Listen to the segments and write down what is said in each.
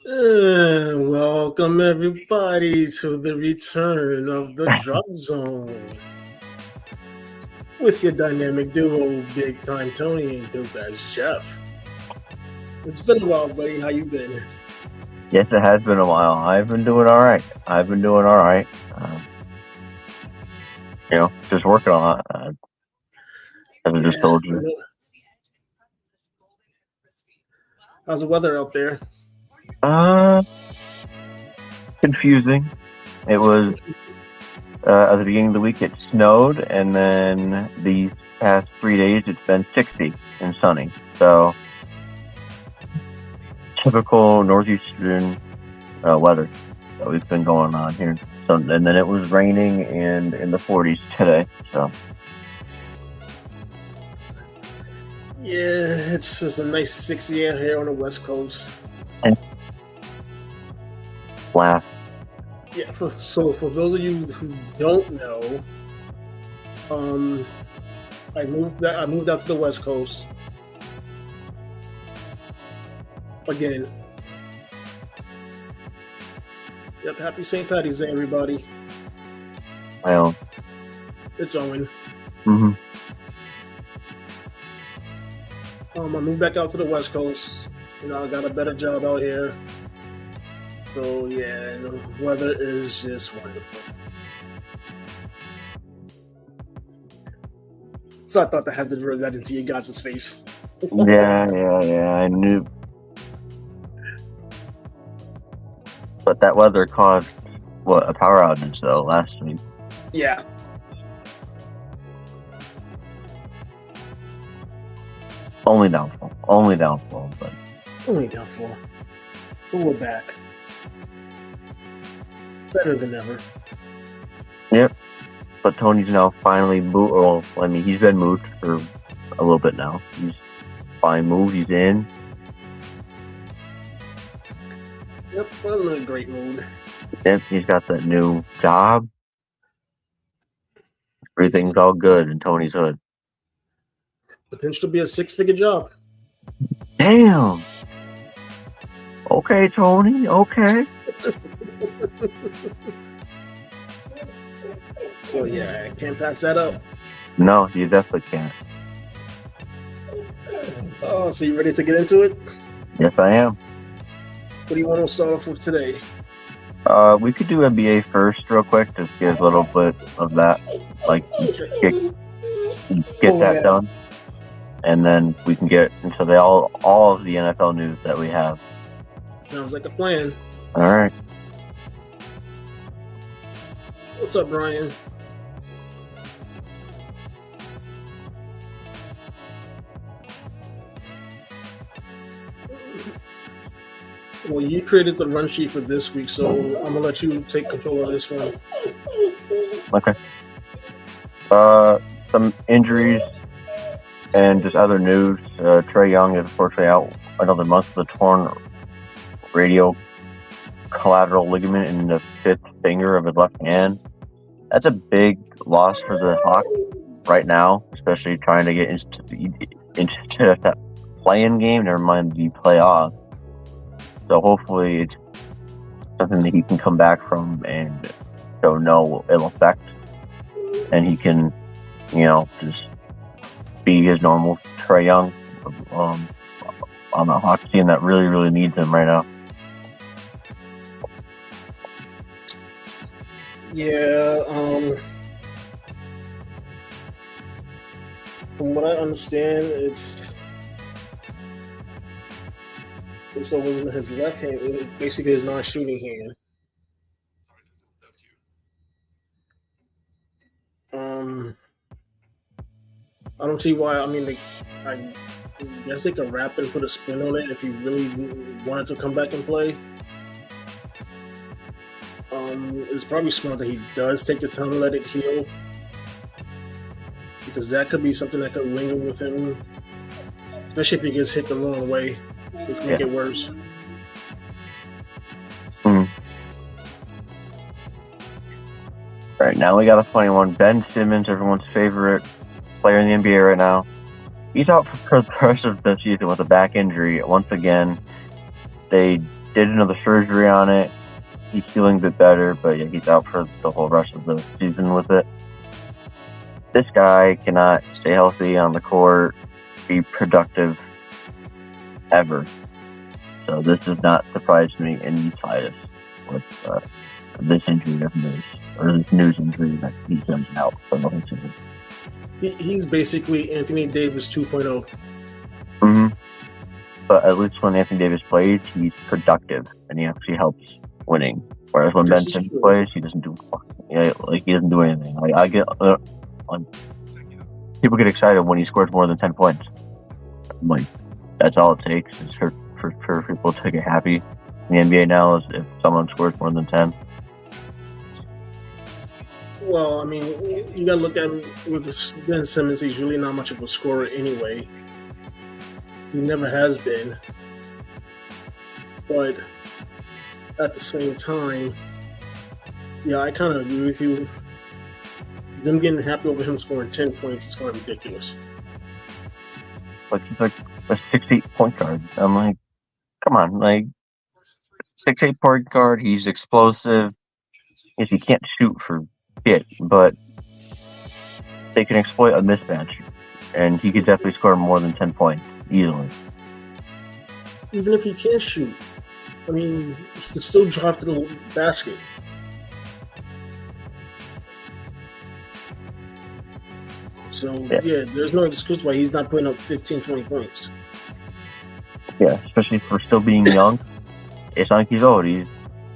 Welcome everybody to the return of the Drop Zone with your dynamic duo, Big Time Tony and Dope Ass Jeff. It's been a while, buddy. How you been? Yes, it has been a while. I've been doing all right. Just working on it. As I just told you. How's the weather out there? Confusing. It was at the beginning of the week. It snowed, and then these past 3 days it's been 60 and sunny. So typical northeastern weather that we've been going on here. So, and then it was raining and in the 40s today. So yeah, it's just a nice 60 out here on the West Coast. Laugh. Yeah, for those of you who don't know, I moved out to the West Coast again. Yep, happy St. Paddy's Day, everybody. Well, it's Owen. Mm-hmm. I moved back out to the West Coast. I got a better job out here. So yeah, the weather is just wonderful. So I thought I had to rub that into your guys' face. Yeah, I knew. But that weather caused, a power outage, though, last week. Yeah. Only downfall, but... Only downfall. But we're back. Better than ever. Yep. But Tony's now finally moved. Well, I mean, he's been moved for a little bit now. He's finally moved. He's in. Yep, I'm in a great mood. Yep, he's got that new job. Everything's all good in Tony's hood. Potential to be a 6-figure job. Damn. Okay, Tony. Okay. So yeah, I can't pass that up. No, you definitely can't. Oh, so you ready to get into it? Yes, I am. What do you want to start off with today? We could do NBA first real quick, just get a little bit of that, get that done. And then we can get into all of the NFL news that we have. Sounds like a plan. All right. What's up, Brian? Well, you created the run sheet for this week, so I'm gonna let you take control of this one. Okay. Some injuries and just other news. Trae Young is unfortunately out another month with a torn radial collateral ligament in the fifth finger of his left hand. That's a big loss for the Hawks right now, especially trying to get into that play-in game, never mind the playoff. So hopefully it's something that he can come back from and show no ill effect, and he can, just be his normal Trae Young on the Hawks team that really, really needs him right now. Yeah, from what I understand, so was his left hand, basically his non-shooting hand. I don't see why. I mean, I guess they could wrap and put a spin on it if he really wanted to come back and play. It's probably smart that he does take the time to let it heal, because that could be something that could linger with him, especially if he gets hit the wrong way. It can make it worse. Right now we got a funny one. Ben Simmons, everyone's favorite player in the NBA right now. He's out for the rest of the season with a back injury. Once again, they did another surgery on it. He's feeling a bit better, but yeah, he's out for the whole rest of the season with it. This guy cannot stay healthy on the court, be productive ever. So this does not surprise me in the slightest with this injury of his, or this news injury that he's out for the whole season. He's basically Anthony Davis 2.0. Mm-hmm. But at least when Anthony Davis plays, he's productive and he actually helps winning. Whereas when Ben Simmons plays, he doesn't do he doesn't do anything. I get people get excited when he scores more than 10 points. Like that's all it takes is for people to get happy. In the NBA now is if someone scores more than 10. Well, I mean, you gotta look at him with Ben Simmons. He's really not much of a scorer anyway. He never has been. But at the same time, yeah, I kind of agree with you. Them getting happy over him scoring 10 points is kind of ridiculous. Like he's like a 6'8" point guard. I'm like, come on, like 6'8" point guard. He's explosive. Yes, he can't shoot for shit, but they can exploit a mismatch, and he could definitely score more than 10 points easily. Even if he can't shoot, I mean, he can still drive to the basket. So, yeah, there's no excuse why he's not putting up 15, 20 points. Yeah, especially for still being young. It's not like he's old. He's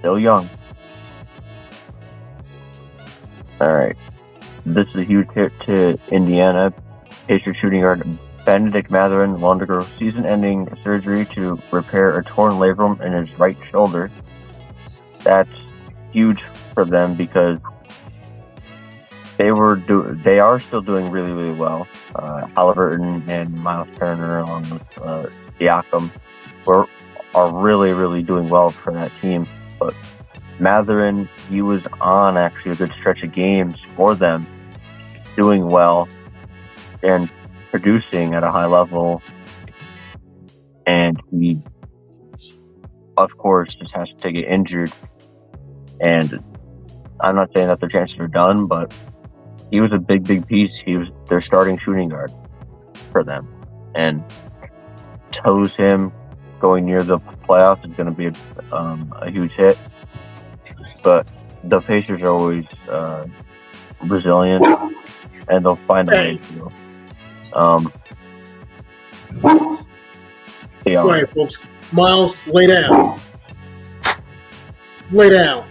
still young. All right. This is a huge hit to Indiana. Pacers shooting guard Benedict Mathurin will undergo season-ending surgery to repair a torn labrum in his right shoulder. That's huge for them because they are still doing really, really well. Halliburton and Miles Turner, along with Siakam, are really, really doing well for that team. But Mathurin, he was on actually a good stretch of games for them, doing well and producing at a high level. And he, of course, just has to get injured. And I'm not saying that their chances are done, but he was a big, big piece. He was their starting shooting guard for them. And toes him going near the playoffs is going to be a huge hit. But the Pacers are always resilient, and they'll find a way to. All right, folks. Miles, lay down. Lay down.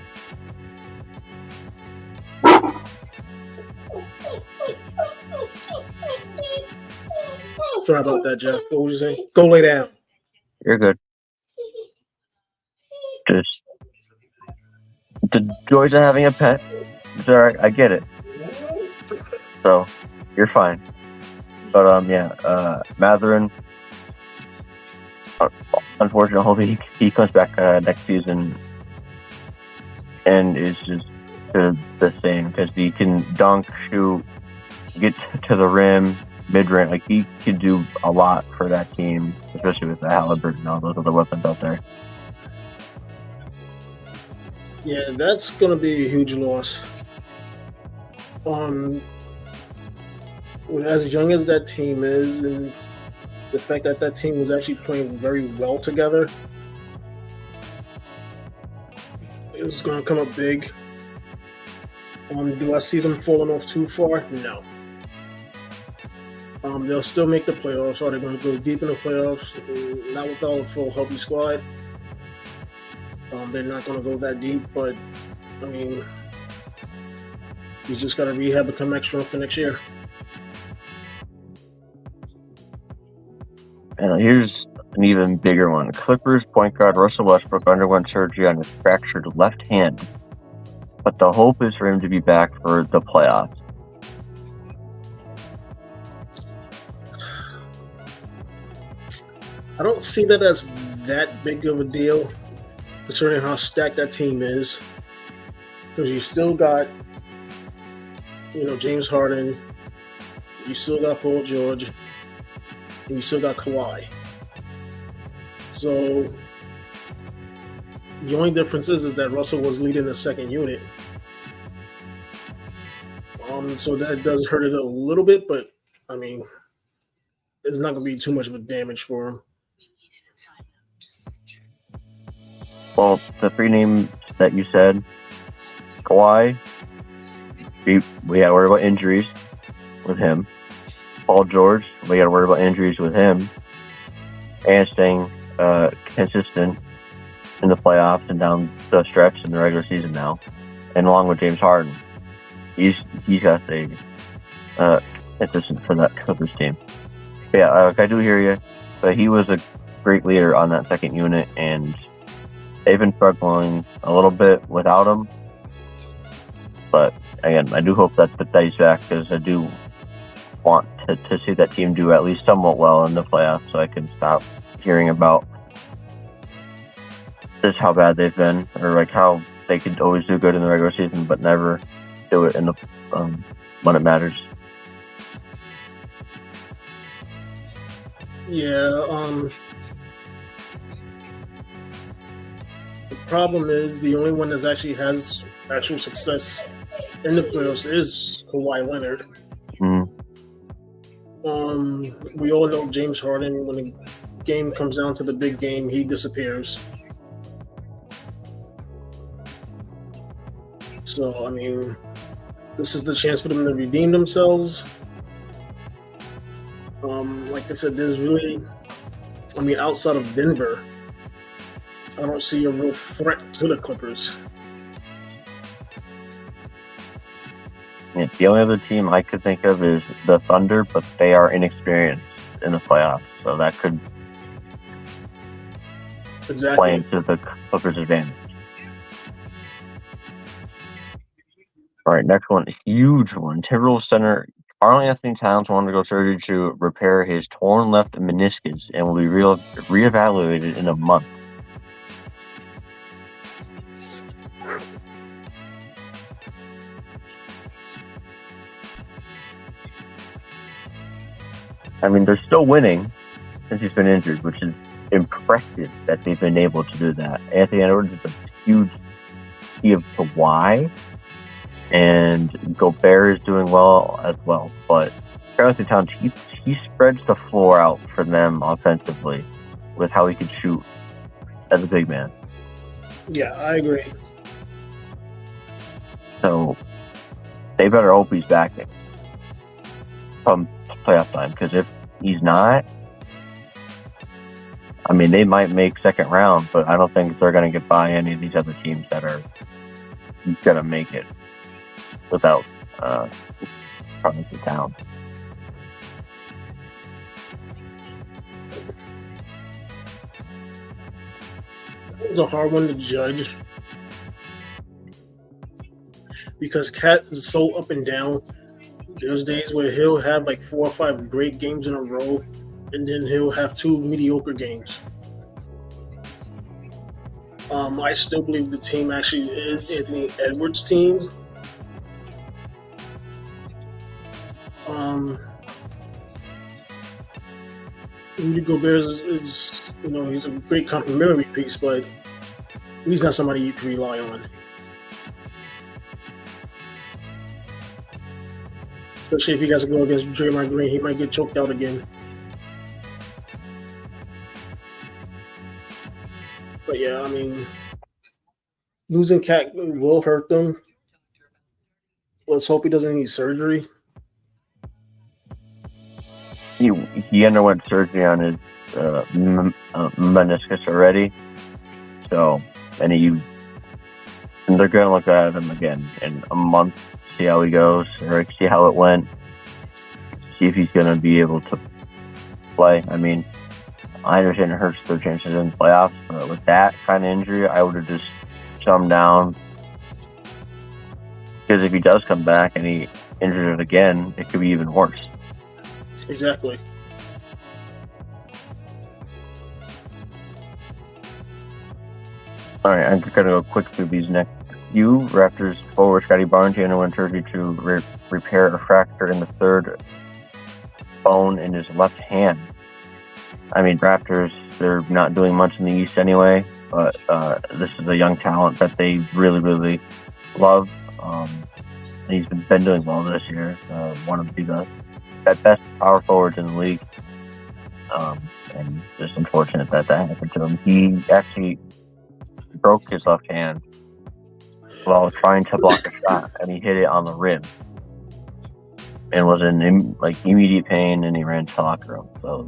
Sorry about that, Jeff. What was you saying? Go lay down. You're good. Just the joys of having a pet. It's all right. I get it. So you're fine. But Mathurin. Unfortunately, he comes back next season and is just the same because he can dunk, shoot, get to the rim, mid-range. Like he can do a lot for that team, especially with the Halliburton and all those other weapons out there. Yeah, that's going to be a huge loss. As young as that team is, and the fact that that team was actually playing very well together, it's going to come up big. Do I see them falling off too far? No. They'll still make the playoffs. Are they going to go deep in the playoffs? Not without a full healthy squad. They're not going to go that deep, but I mean, you just got to rehab and come back strong for next year. And here's an even bigger one. Clippers point guard Russell Westbrook underwent surgery on his fractured left hand, but the hope is for him to be back for the playoffs. I don't see that as that big of a deal, considering how stacked that team is. Because you still got, James Harden, you still got Paul George, and you still got Kawhi. So The only difference is that Russell was leading the second unit. So that does hurt it a little bit, but I mean, it's not going to be too much of a damage for him. Well, the three names that you said, Kawhi, we got to worry about injuries with him. Paul George, we got to worry about injuries with him. And staying consistent in the playoffs and down the stretch in the regular season now. And along with James Harden, he's got to stay consistent for that Clippers team. But yeah, I do hear you. But he was a great leader on that second unit, and they've been struggling a little bit without him. But again, I do hope that he's back, because I do want to see that team do at least somewhat well in the playoffs, so I can stop hearing about just how bad they've been, or like how they could always do good in the regular season but never do it in the when it matters. Yeah, the problem is the only one that actually has actual success in the playoffs is Kawhi Leonard. Mm-hmm. We all know James Harden, when the game comes down to the big game, he disappears. So, I mean, this is the chance for them to redeem themselves. Like I said, there's really, I mean, outside of Denver, I don't see a real threat to the Clippers. Yeah, the only other team I could think of is the Thunder, but they are inexperienced in the playoffs, so that could play into the Clippers' advantage. All right, next one, huge one. Timberwolves center Karl-Anthony Towns will undergo surgery to repair his torn left meniscus and will be reevaluated in a month. I mean, they're still winning since he's been injured, which is impressive that they've been able to do that. Anthony Edwards is a huge key of to why, and Gobert is doing well as well. But Karl-Anthony Towns, he spreads the floor out for them offensively with how he can shoot as a big man. Yeah, I agree. So they better hope he's back from playoff time, because if he's not, I mean, they might make second round, but I don't think they're going to get by any of these other teams that are going to make it without Karl-Anthony Towns. It's a hard one to judge because Cat is so up and down. There's days where he'll have like 4 or 5 great games in a row, and then he'll have 2 mediocre games. I still believe the team actually is Anthony Edwards' team. Rudy Gobert is, you know, he's a great complimentary piece, but he's not somebody you can rely on. Especially if he has to go against Draymond Green, he might get choked out again. But yeah, I mean, losing Cat will hurt them. Let's hope he doesn't need surgery. He underwent surgery on his meniscus already. So, and they're going to look at him again in a month, see how he goes, or see how it went, see if he's going to be able to play. I mean, I understand it hurts their chances in the playoffs, but with that kind of injury, I would have just summed down. Because if he does come back and he injures it again, it could be even worse. Exactly. All right, I'm just going to go quick through these next few. Raptors forward Scotty Barnes underwent surgery to repair a fracture in the third bone in his left hand. I mean, Raptors They're not doing much in the East anyway, but this is a young talent that they really, really love. He's been doing well this year. One of the best power forwards in the league. And just unfortunate that happened to him. He actually broke his left hand while trying to block a shot, and he hit it on the rim. And was in immediate pain, and he ran to the locker room. So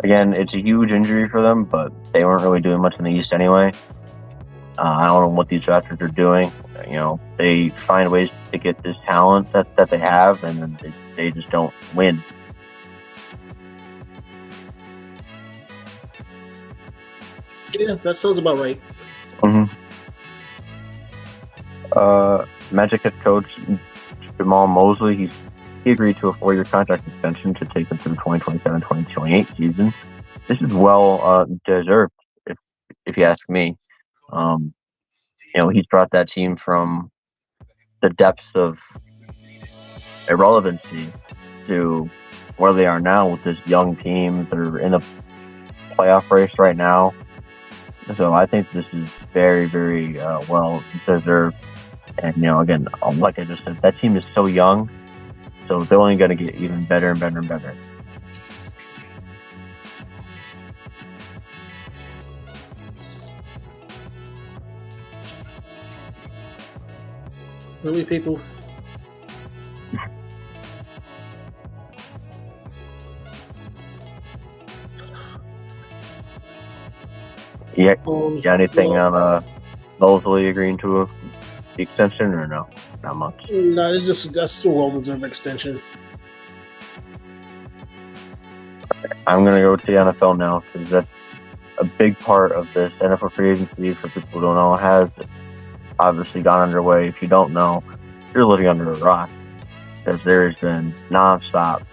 again, it's a huge injury for them, but they weren't really doing much in the East anyway. I don't know what these Raptors are doing. They find ways to get this talent that they have, and then they just don't win. Yeah, that sounds about right. Mm-hmm. Magic head coach Jamal Mosley, he agreed to a 4-year contract extension to take him through 2027-2028 season. This is well deserved, if you ask me. He's brought that team from the depths of irrelevancy to where they are now with this young team. They're in a playoff race right now. So I think this is very, very well deserved. And, again, like I just said, that team is so young. So they're only going to get even better and better and better. Really, people? Yeah. Got anything on Mosley agreeing to the extension or no? Not much. No, that's a well-deserved extension. I'm going to go to the NFL now because that's a big part of this NFL free agency. For people who don't know, has obviously gone underway. If you don't know, you're living under a rock because there's been nonstop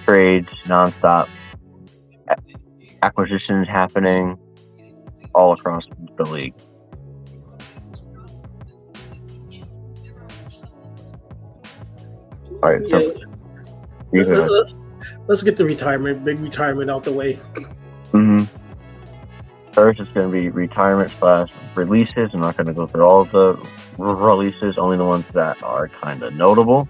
trades, nonstop acquisitions happening all across the league. All right, so let's get the big retirement out the way. Mm-hmm. First, it's going to be retirement / releases. I'm not going to go through all of the releases, only the ones that are kind of notable.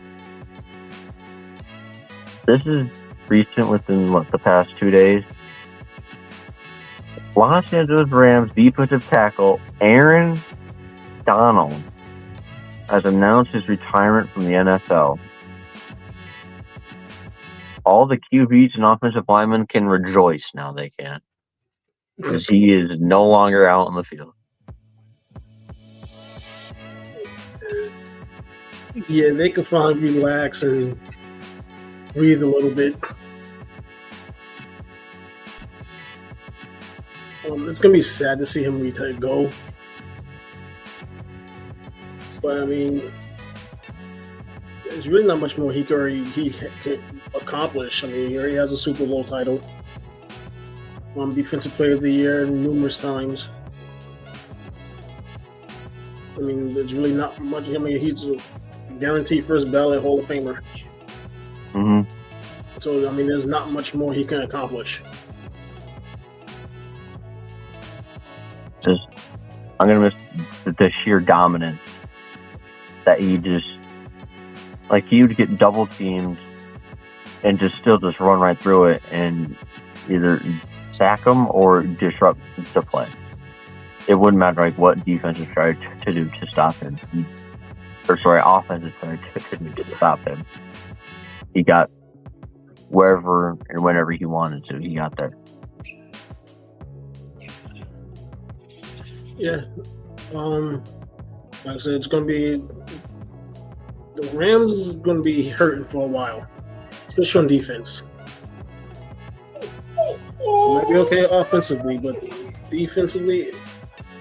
This is recent, within the past 2 days. Los Angeles Rams defensive tackle Aaron Donald has announced his retirement from the NFL. All the QBs and offensive linemen can rejoice now. They can, because he is no longer out on the field. Yeah, they can finally relax and breathe a little bit. It's gonna be sad to see him go, but I mean, there's really not much more he could accomplish. I mean, he already has a Super Bowl title, Defensive Player of the Year numerous times. I mean, there's really not much. I mean, he's a guaranteed first ballot Hall of Famer. Mm-hmm. So I mean, there's not much more he can accomplish. I'm gonna miss the sheer dominance that he just, he would get double teamed and just run right through it and either sack him or disrupt the play. It wouldn't matter what defenses tried to do to stop him. Offenses tried to do to stop him. He got wherever and whenever he wanted to. He got there. Yeah. Like I said, it's going to be the Rams is going to be hurting for a while, especially on defense. It might be okay offensively, but defensively,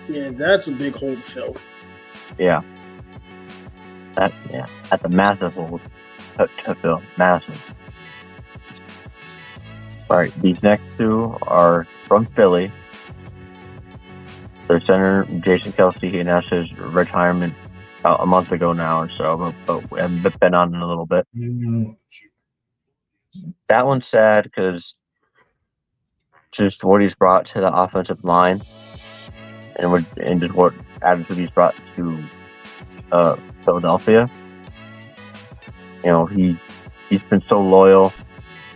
yeah, that's a big hole to fill. Yeah. That's a massive hole to fill. Massive. All right, these next two are from Philly. Their center, Jason Kelce, he announced his retirement a month ago now or so, but we haven't been on in a little bit. That one's sad because just what he's brought to the offensive line, and just what attitude he's brought to Philadelphia. You know, he's been so loyal.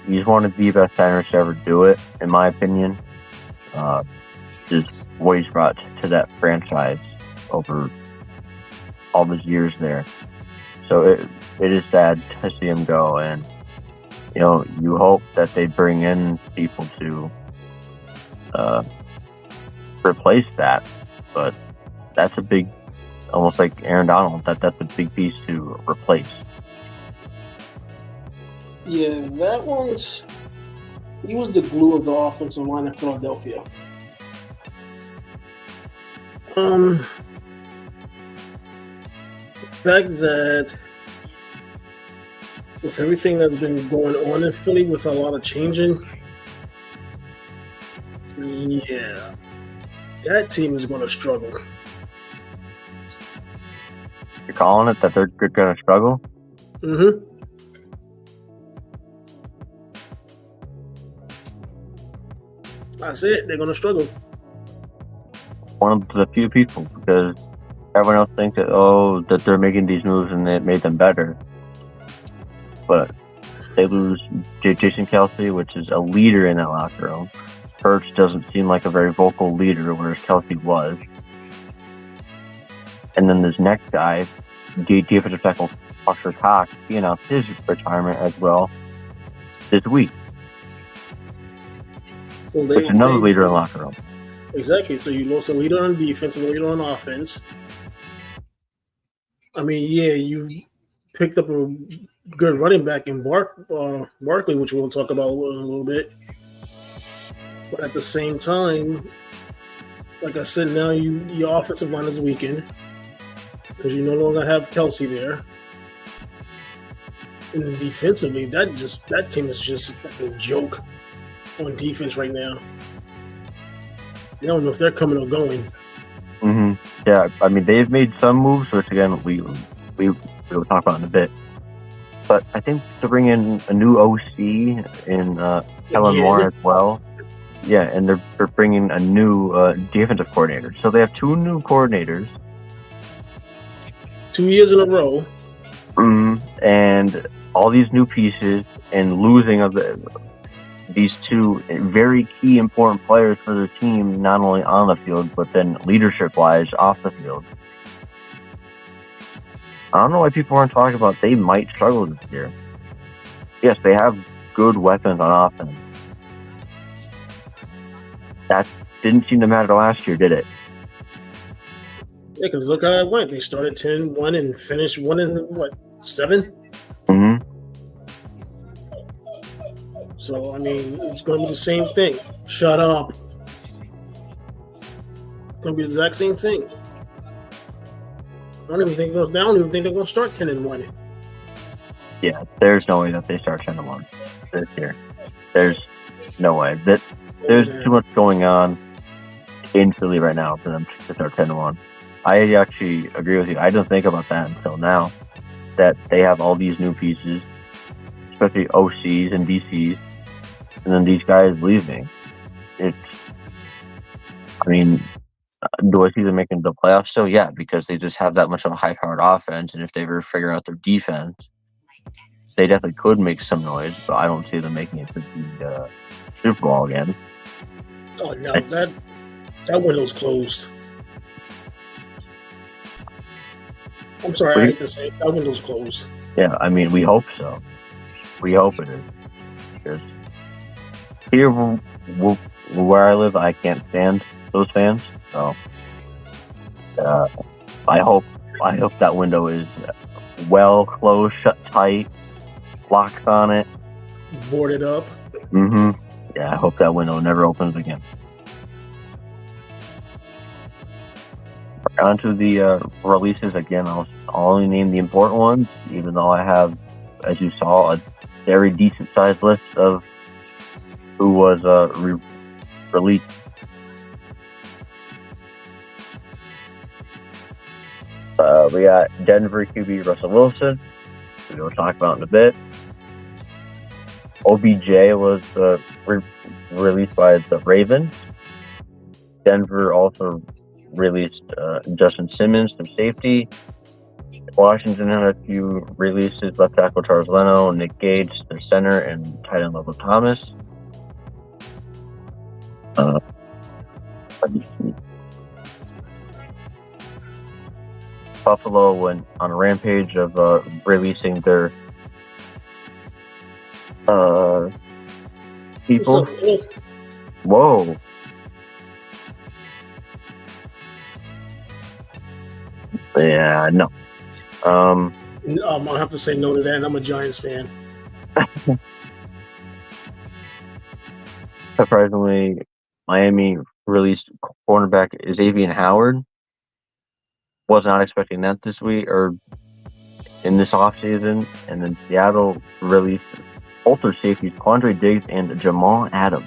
He's one of the best centers to ever do it, in my opinion. Just what he's brought to that franchise over all those years there. So it is sad to see him go, and you know, you hope that they bring in people to replace that, but that's a big, almost like Aaron Donald, that's a big piece to replace. Yeah, he was the glue of the offensive line in Philadelphia. The fact that with everything that's been going on in Philly, with a lot of changing, yeah, that team is going to struggle. You're calling it that they're going to struggle? Mm-hmm. That's it. They're going to struggle. One of the few people, because everyone else thinks that they're making these moves and it made them better. But they lose Jason Kelce, which is a leader in that locker room. Hurts doesn't seem like a very vocal leader, whereas Kelce was. And then this next guy, defensive tackle Fletcher Cox, he announced his retirement as well this week. So which is another leader in the locker room. Exactly. So you lost a leader on defense and a leader on offense. I mean, yeah, you picked up a good running back in Barkley, which we'll talk about in a little bit. But at the same time, like I said, now your offensive line is weakened because you no longer have Kelce there. And then defensively, that team is just a fucking joke on defense right now. You don't know if they're coming or going. Mm-hmm. Yeah, I mean, they've made some moves, which again we will talk about in a bit. But I think to bring in a new OC in Kellen Moore as well. Yeah, and they're bringing a new defensive coordinator. So they have two new coordinators. 2 years in a row. And all these new pieces and losing of these two very key important players for their team, not only on the field, but then leadership-wise off the field. I don't know why people aren't talking about they might struggle this year. Yes, they have good weapons on offense. That didn't seem to matter last year, did it? Yeah, because look how it went. They started 10-1 and finished 1-7? Mm-hmm. So, I mean, it's going to be the same thing. Shut up. It's going to be the exact same thing. I don't even think they're going to start 10-1. Yeah, there's no way that they start 10-1 this year. There's no way. There's too much going on in Philly right now for them to start 10-1. I actually agree with you. I didn't think about that until now, that they have all these new pieces, especially OCs and DCs, and then these guys leaving. Do I see them making the playoffs still? Yeah, because they just have that much of a high-powered offense, and if they ever figure out their defense, they definitely could make some noise, but I don't see them making it to the Super Bowl again. Oh, no, that window's closed. I'm sorry, I hate to say it. That window's closed. Yeah, I mean, we hope so. We hope it is. Because here, where I live, I can't stand those fans. So, I hope that window is well closed, shut tight, locks on it, boarded up. Mm-hmm. Yeah, I hope that window never opens again. On to the releases again. I'll only name the important ones, even though I have, as you saw, a very decent-sized list of who was released. We got Denver QB Russell Wilson, we'll talk about in a bit. OBJ was released by the Ravens. Denver also released Justin Simmons, some safety. Washington had a few releases: left tackle Charles Leno, Nick Gage, their center, and tight end Logan Thomas. Buffalo went on a rampage of releasing their people. Whoa. Yeah, no. I'll have to say no to that. I'm a Giants fan. Surprisingly, Miami released cornerback Xavier Howard. Was not expecting that this week or in this offseason. And then Seattle released ultra safeties Quandre Diggs and Jamal Adams.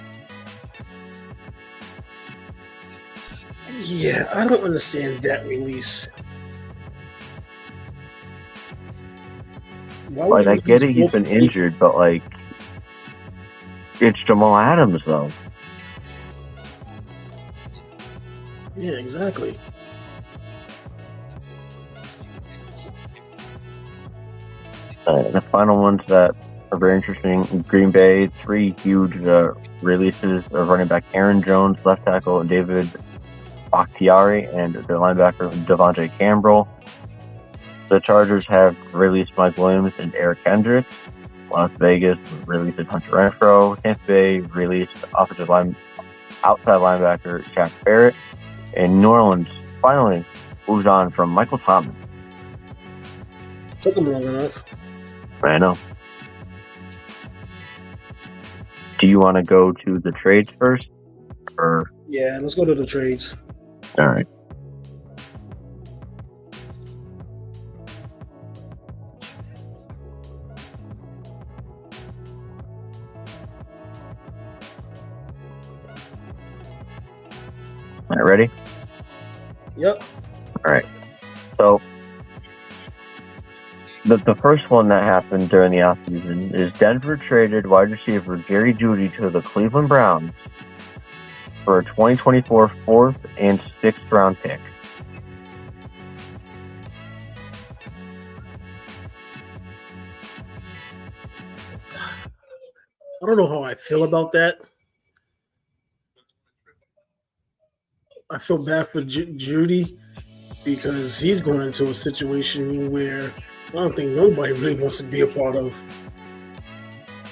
Yeah, I don't understand that release. Like, I get it, he's been injured, but like, it's Jamal Adams though. Yeah, exactly. The final ones that are very interesting: Green Bay, 3 huge releases of running back Aaron Jones, left tackle David Bakhtiari, and the linebacker Devontae Campbell. The Chargers have released Mike Williams and Eric Hendricks. Las Vegas released Hunter Renfrow. Tampa Bay released outside linebacker Shaq Barrett. And New Orleans finally moves on from Michael Thomas. Took him long enough. I know. Do you want to go to the trades first? Or yeah, let's go to the trades. All right. All right, ready? Yep. All right. So the first one that happened during the offseason is Denver traded wide receiver Jerry Jeudy to the Cleveland Browns for a 2024 4th and 6th round pick. I don't know how I feel about that. I feel bad for Jeudy because he's going into a situation where I don't think nobody really wants to be a part of,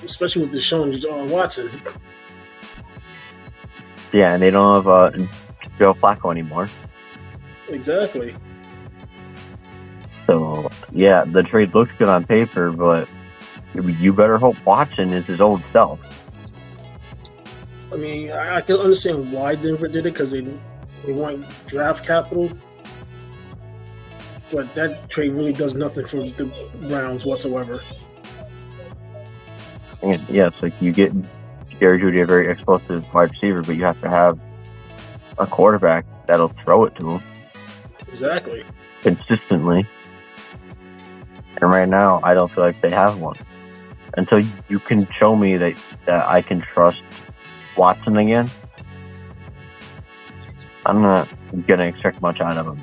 especially with Deshaun Watson. Yeah, and they don't have Joe Flacco anymore. Exactly. So, yeah, the trade looks good on paper, but you better hope Watson is his old self. I mean, I can understand why Denver did it because they want draft capital. But that trade really does nothing for the Browns whatsoever. And yeah, it's like you get Jerry Jeudy, a very explosive wide receiver, but you have to have a quarterback that'll throw it to him. Exactly. Consistently. And right now, I don't feel like they have one. Until you can show me that I can trust Watson again, I'm not going to expect much out of him.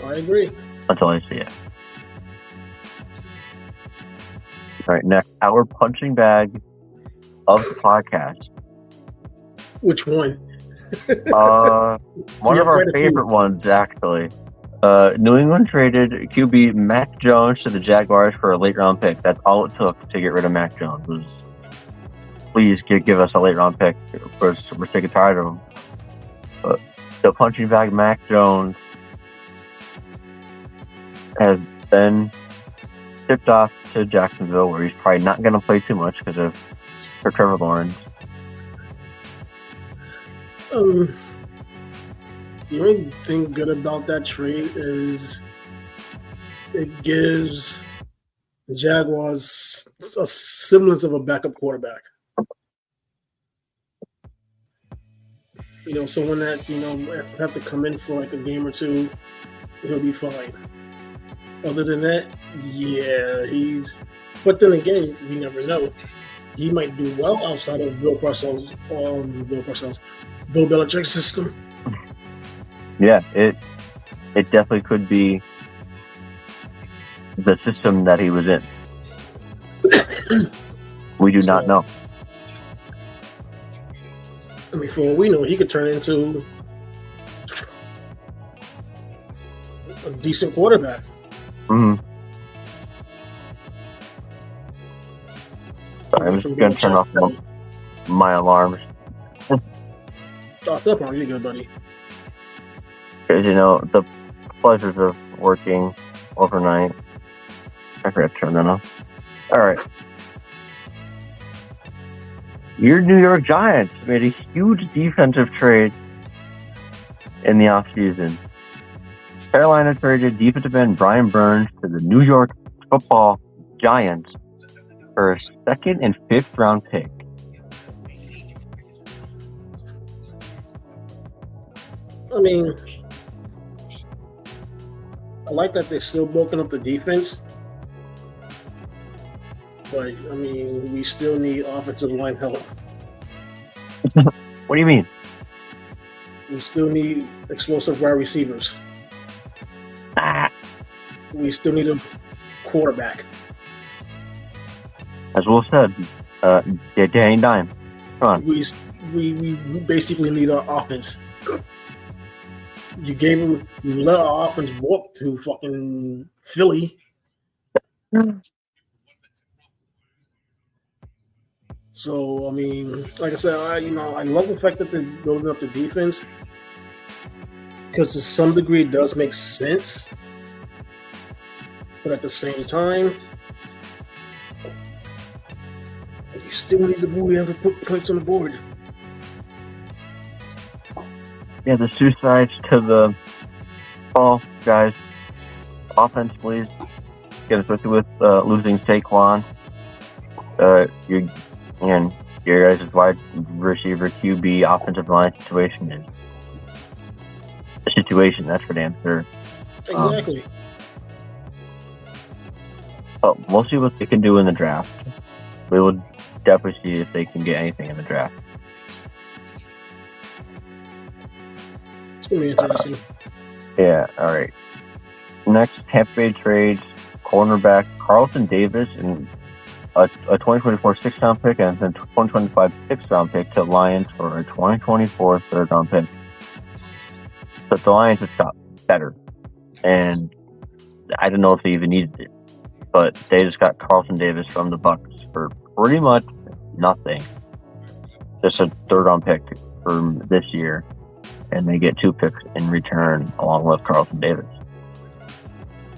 I agree. Until I see it. All right, next, our punching bag of the podcast. Which one? One of our favorite ones, actually. New England traded QB Mac Jones to the Jaguars for a late round pick. That's all it took to get rid of Mac Jones. Was please give us a late round pick. We're sick and tired of him. But the punching bag Mac Jones has been shipped off to Jacksonville, where he's probably not going to play too much because of Trevor Lawrence. The only thing good about that trade is it gives the Jaguars a semblance of a backup quarterback. Someone that, have to come in for like a game or two, he'll be fine. Other than that, yeah, but then again, we never know. he might do well outside of Bill Belichick's system. Yeah, it definitely could be the system that he was in. We do not know. I mean, for all we know, he could turn into a decent quarterback. Mm-hmm. Sorry, I'm just going to turn off my alarms. Start up on you good, buddy. Because, the pleasures of working overnight. I forgot to turn that off. All right. Your New York Giants made a huge defensive trade in the offseason. Carolina traded defensive end Brian Burns to the New York Football Giants for a 2nd and 5th round pick. I mean, I like that they're still bulking up the defense. But, I mean, we still need offensive line help. What do you mean? We still need explosive wide receivers. We still need a quarterback. As Will said, they ain't dime. Come on. We basically need our offense. You let our offense walk to fucking Philly. So, I mean, like I said, I love the fact that they're building up the defense because to some degree it does make sense. But at the same time, you still need to be able to put points on the board. Yeah, there's two sides to the ball, guys. Offensively, especially with losing Saquon, your guys' wide receiver QB offensive line situation is a situation, that's for damn sure. Exactly. But we'll see what they can do in the draft. We will definitely see if they can get anything in the draft. It's going to be interesting. Yeah, all right. Next, Tampa Bay trades cornerback Carlton Davis and a 2024 6th-round pick and a 2025 6th-round pick to Lions for a 2024 3rd-round pick. But the Lions just got better. And I don't know if they even needed it. But they just got Carlton Davis from the Bucks for pretty much nothing. Just a 3rd-round pick for this year. And they get 2 picks in return along with Carlton Davis.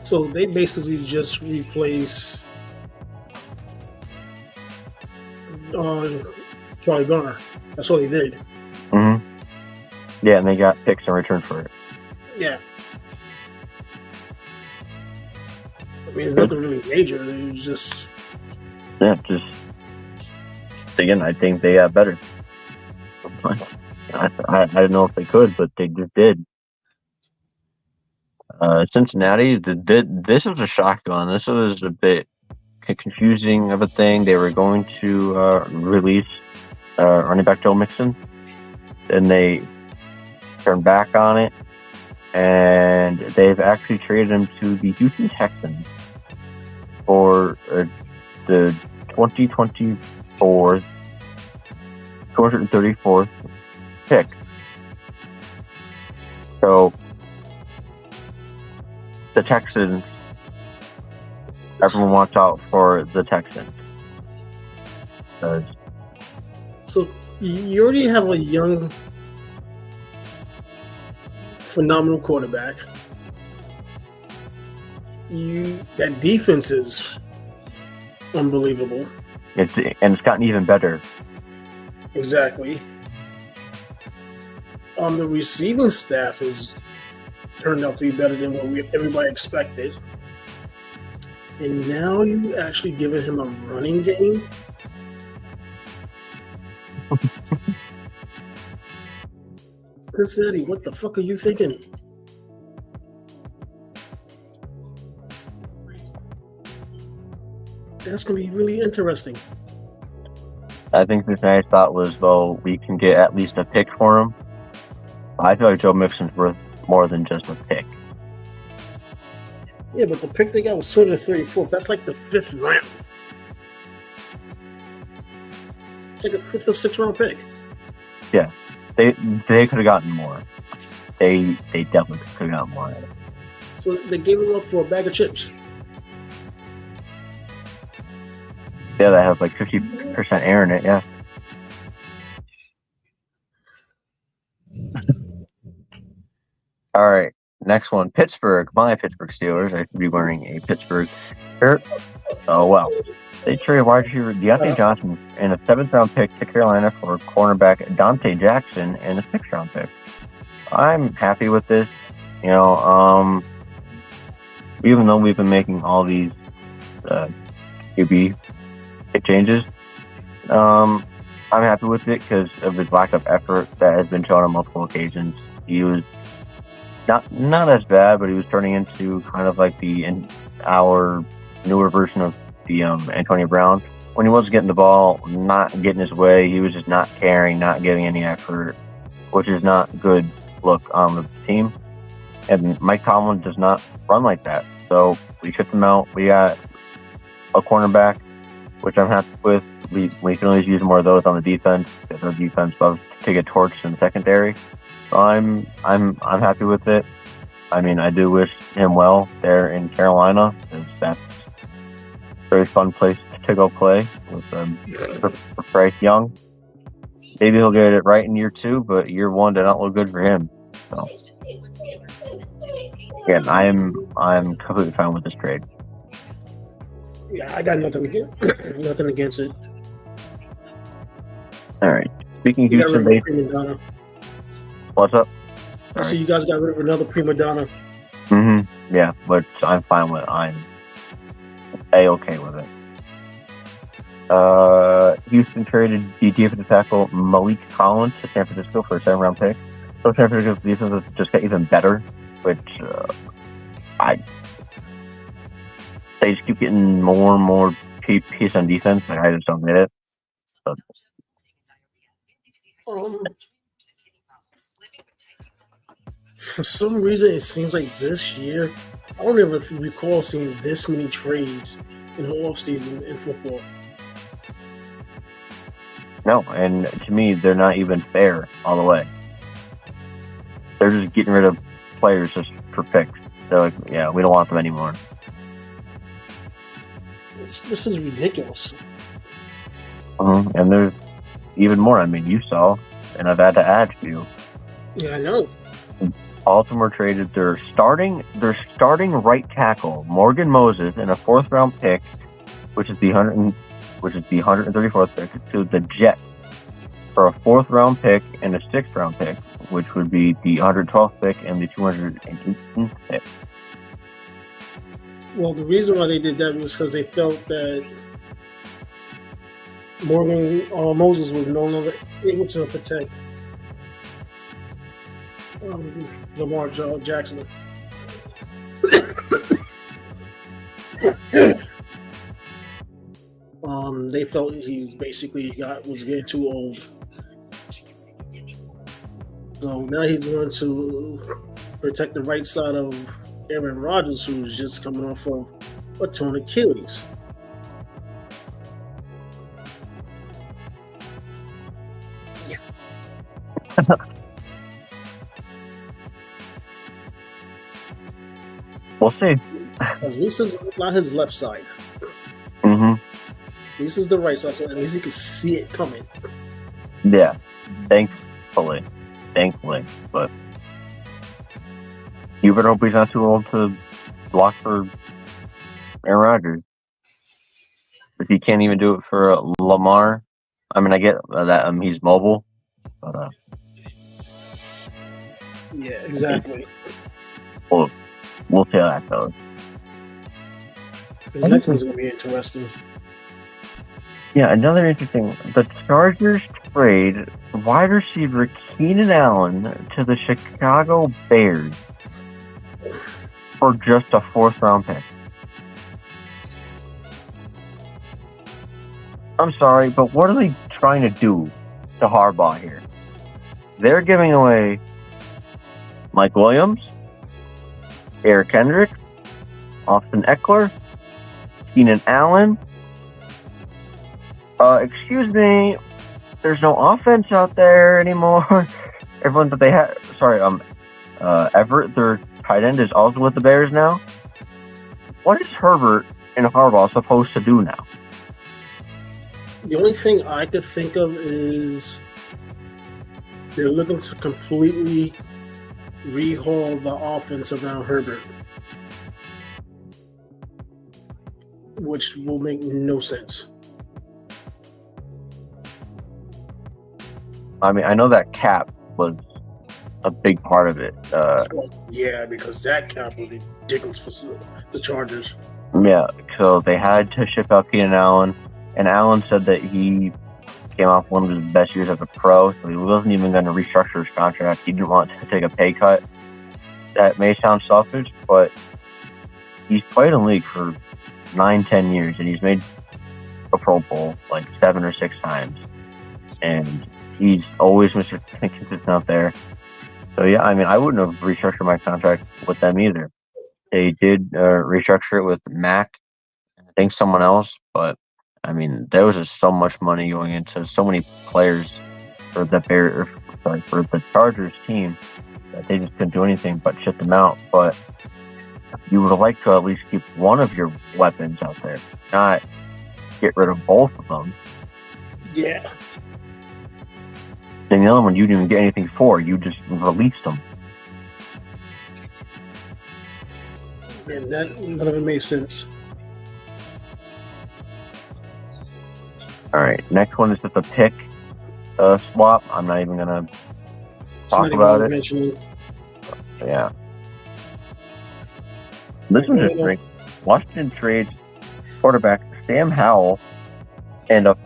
So they basically just replace Charlie Garner. That's what they did. Mm-hmm. Yeah, and they got picks in return for it. Yeah. I mean, it's nothing really major. It was just... Yeah, just... Again, I think they got better. I don't know if they could, but they just did. Cincinnati, this was a shotgun. This was a bit confusing of a thing. They were going to release running back Joe Mixon, and they turned back on it, and they've actually traded him to the Houston Texans for the 2024 234th pick. So the Texans, everyone watch out for the Texans. So you already have a young, phenomenal quarterback. That defense is unbelievable. It's gotten even better. Exactly. The receiving staff has turned out to be better than what everybody expected. And now you actually giving him a running game. Cincinnati, what the fuck are you thinking? That's going to be really interesting. I think the nice thought was, well, we can get at least a pick for him. I feel like Joe Mixon's worth more than just a pick. Yeah, but the pick they got was 234th. That's like the 5th round. It's like a 5th or 6th round pick. Yeah, they could have gotten more. They definitely could have gotten more. So they gave him up for a bag of chips. Yeah, that has like 50% air in it. Yeah. All right, next one, Pittsburgh. My Pittsburgh Steelers. I should be wearing a Pittsburgh shirt. Oh well. They traded wide receiver Deontay Johnson and a 7th round pick to Carolina for cornerback Dante Jackson and a 6th round pick. I'm happy with this. You know, even though we've been making all these QB changes, I'm happy with it because of his lack of effort that has been shown on multiple occasions. He was not as bad, but he was turning into kind of like our newer version of the Antonio Brown. When he wasn't getting the ball, not getting his way, he was just not caring, not giving any effort, which is not good look on the team. And Mike Tomlin does not run like that. So we shipped him out. We got a cornerback, which I'm happy with. We can always use more of those on the defense because our defense loves to get torched in the secondary. So I'm happy with it. I mean, I do wish him well there in Carolina because that's a very fun place to go play with for Bryce Young. Maybe he'll get it right in year 2, but year 1 did not look good for him. So again, I'm completely fine with this trade. Yeah, I got nothing against it. All right. Speaking of Houston, what's up? I see you guys got rid of another prima donna. Mm-hmm. Yeah, but I'm fine with it. I'm A-okay with it. Houston traded the defensive tackle Malik Collins to San Francisco for a 7th round pick. So San Francisco's defense just got even better, which they just keep getting more and more piece on defense, and I just don't get it. But, for some reason, it seems like this year, I don't ever recall seeing this many trades in the offseason in football. no, and to me, they're not even fair all the way. They're just getting rid of players just for picks. They're like, yeah, we don't want them anymore. This is ridiculous. And there's even more. I mean, you saw, and I've had to add to you. Yeah, I know. Baltimore traded their starting right tackle Morgan Moses and a 4th round pick, which is the 134th pick, to the Jets for a 4th round pick and a 6th round pick, which would be the 112th pick and the 218th pick. Well, the reason why they did that was because they felt that Morgan Moses was no longer able to protect Lamar Jackson. They felt he's basically was getting too old. So now he's going to protect the right side of Aaron Rodgers, who's just coming off of a torn Achilles. Yeah. We'll see. At least it's not his left side. Mm-hmm. At least it's the right side, so at least you can see it coming. Yeah, thankfully. But you better hope he's not too old to block for Aaron Rodgers. If he can't even do it for Lamar, I mean, I get that he's mobile, but yeah, exactly. We'll see how that goes. This next one's going to be interesting. Yeah, another interesting. The Chargers trade wide receiver Keenan Allen to the Chicago Bears for just a 4th round pick. I'm sorry, but what are they trying to do to Harbaugh here? They're giving away Mike Williams, Eric Kendricks, Austin Eckler, Keenan Allen. Excuse me, there's no offense out there anymore. Everyone that they had, Everett, their tight end, is also with the Bears now. What is Herbert and Harbaugh supposed to do now? The only thing I could think of is they're looking to completely rehaul the offense around Herbert, which will make no sense. I mean, I know that cap was a big part of it. Yeah, because that cap was ridiculous for the Chargers. Yeah, so they had to ship out Keenan Allen, and Allen said that he came off one of his best years as a pro, so he wasn't even going to restructure his contract. He didn't want to take a pay cut. That may sound selfish, but he's played in the league for 9-10 years, and he's made a Pro Bowl like 7 or 6 times. And he's always Mr. Consistent out there. So, yeah, I mean, I wouldn't have restructured my contract with them either. They did restructure it with Mac, I think someone else, but, I mean, there was just so much money going into so many players for the Chargers team that they just couldn't do anything but ship them out. But you would like to at least keep one of your weapons out there, not get rid of both of them. Yeah. And the other one you didn't even get anything for. You just released them. And that none of it made sense. All right, next one is just a pick swap. I'm not even going to talk about it. Yeah. This one's just great. Washington trades quarterback Sam Howell and a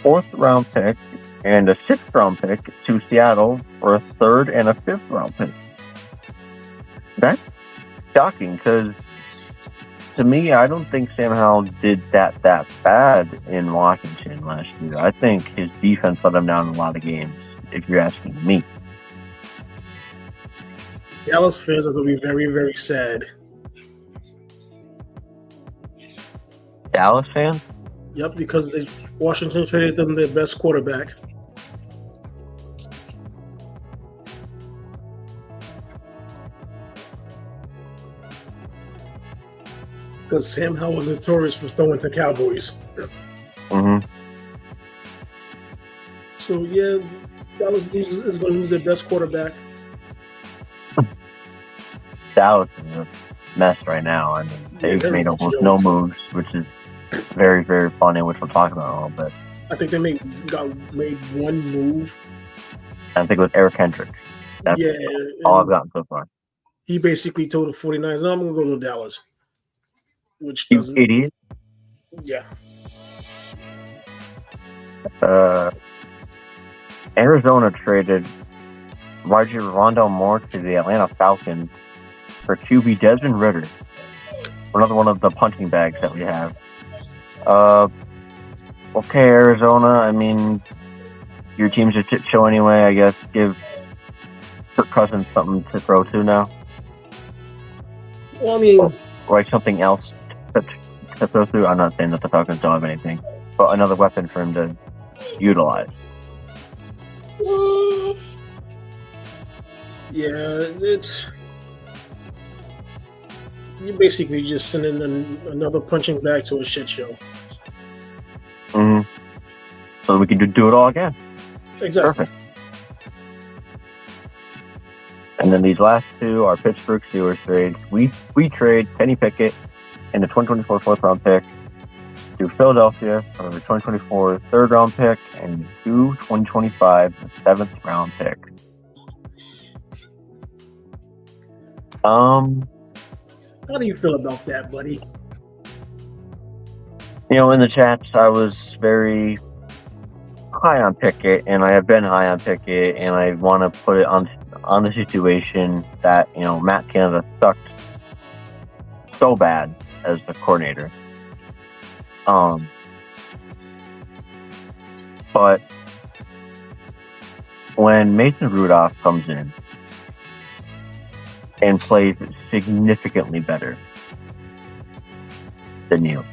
4th-round pick and a 6th-round pick to Seattle for a 3rd and a 5th-round pick. That's shocking because, to me, I don't think Sam Howell did that bad in Washington last year. I think his defense let him down in a lot of games, if you're asking me. Dallas fans are going to be very, very sad. Dallas fans? Yep, because Washington traded them their best quarterback. Because Sam Howell was notorious for throwing to Cowboys. Mm-hmm. So, yeah, Dallas is going to lose their best quarterback. Dallas is a mess right now. I mean, they've made almost no moves, which is very, very funny, which we'll talk about in a little bit. I think they made one move. I think it was Eric Kendricks. That's all I've gotten so far. He basically told the 49ers, no, I'm going to go to Dallas. Which You doesn't... idiot. Yeah. Arizona traded Rondell Moore to the Atlanta Falcons for QB Desmond Ridder. Another one of the punching bags that we have. Okay, Arizona, I mean, your team's a shit show anyway. I guess give Kirk Cousins something to throw to now. Well, I mean... Or like something else to throw through. I'm not saying that the Falcons don't have anything, but another weapon for him to utilize. Yeah, it's... You basically just sending another punching bag to a shit show. Mm-hmm. So we can do it all again. Exactly. Perfect. And then these last two are Pittsburgh Steelers trades. We trade Kenny Pickett and the 2024 4th-round pick to Philadelphia for the 2024 3rd-round pick and the 2025 7th-round pick. How do you feel about that, buddy? You know, in the chats, I was very high on Pickett, and I have been high on Pickett, and I want to put it on the situation that, you know, Matt Canada sucked so bad as the coordinator. But when Mason Rudolph comes in and plays significantly better than you,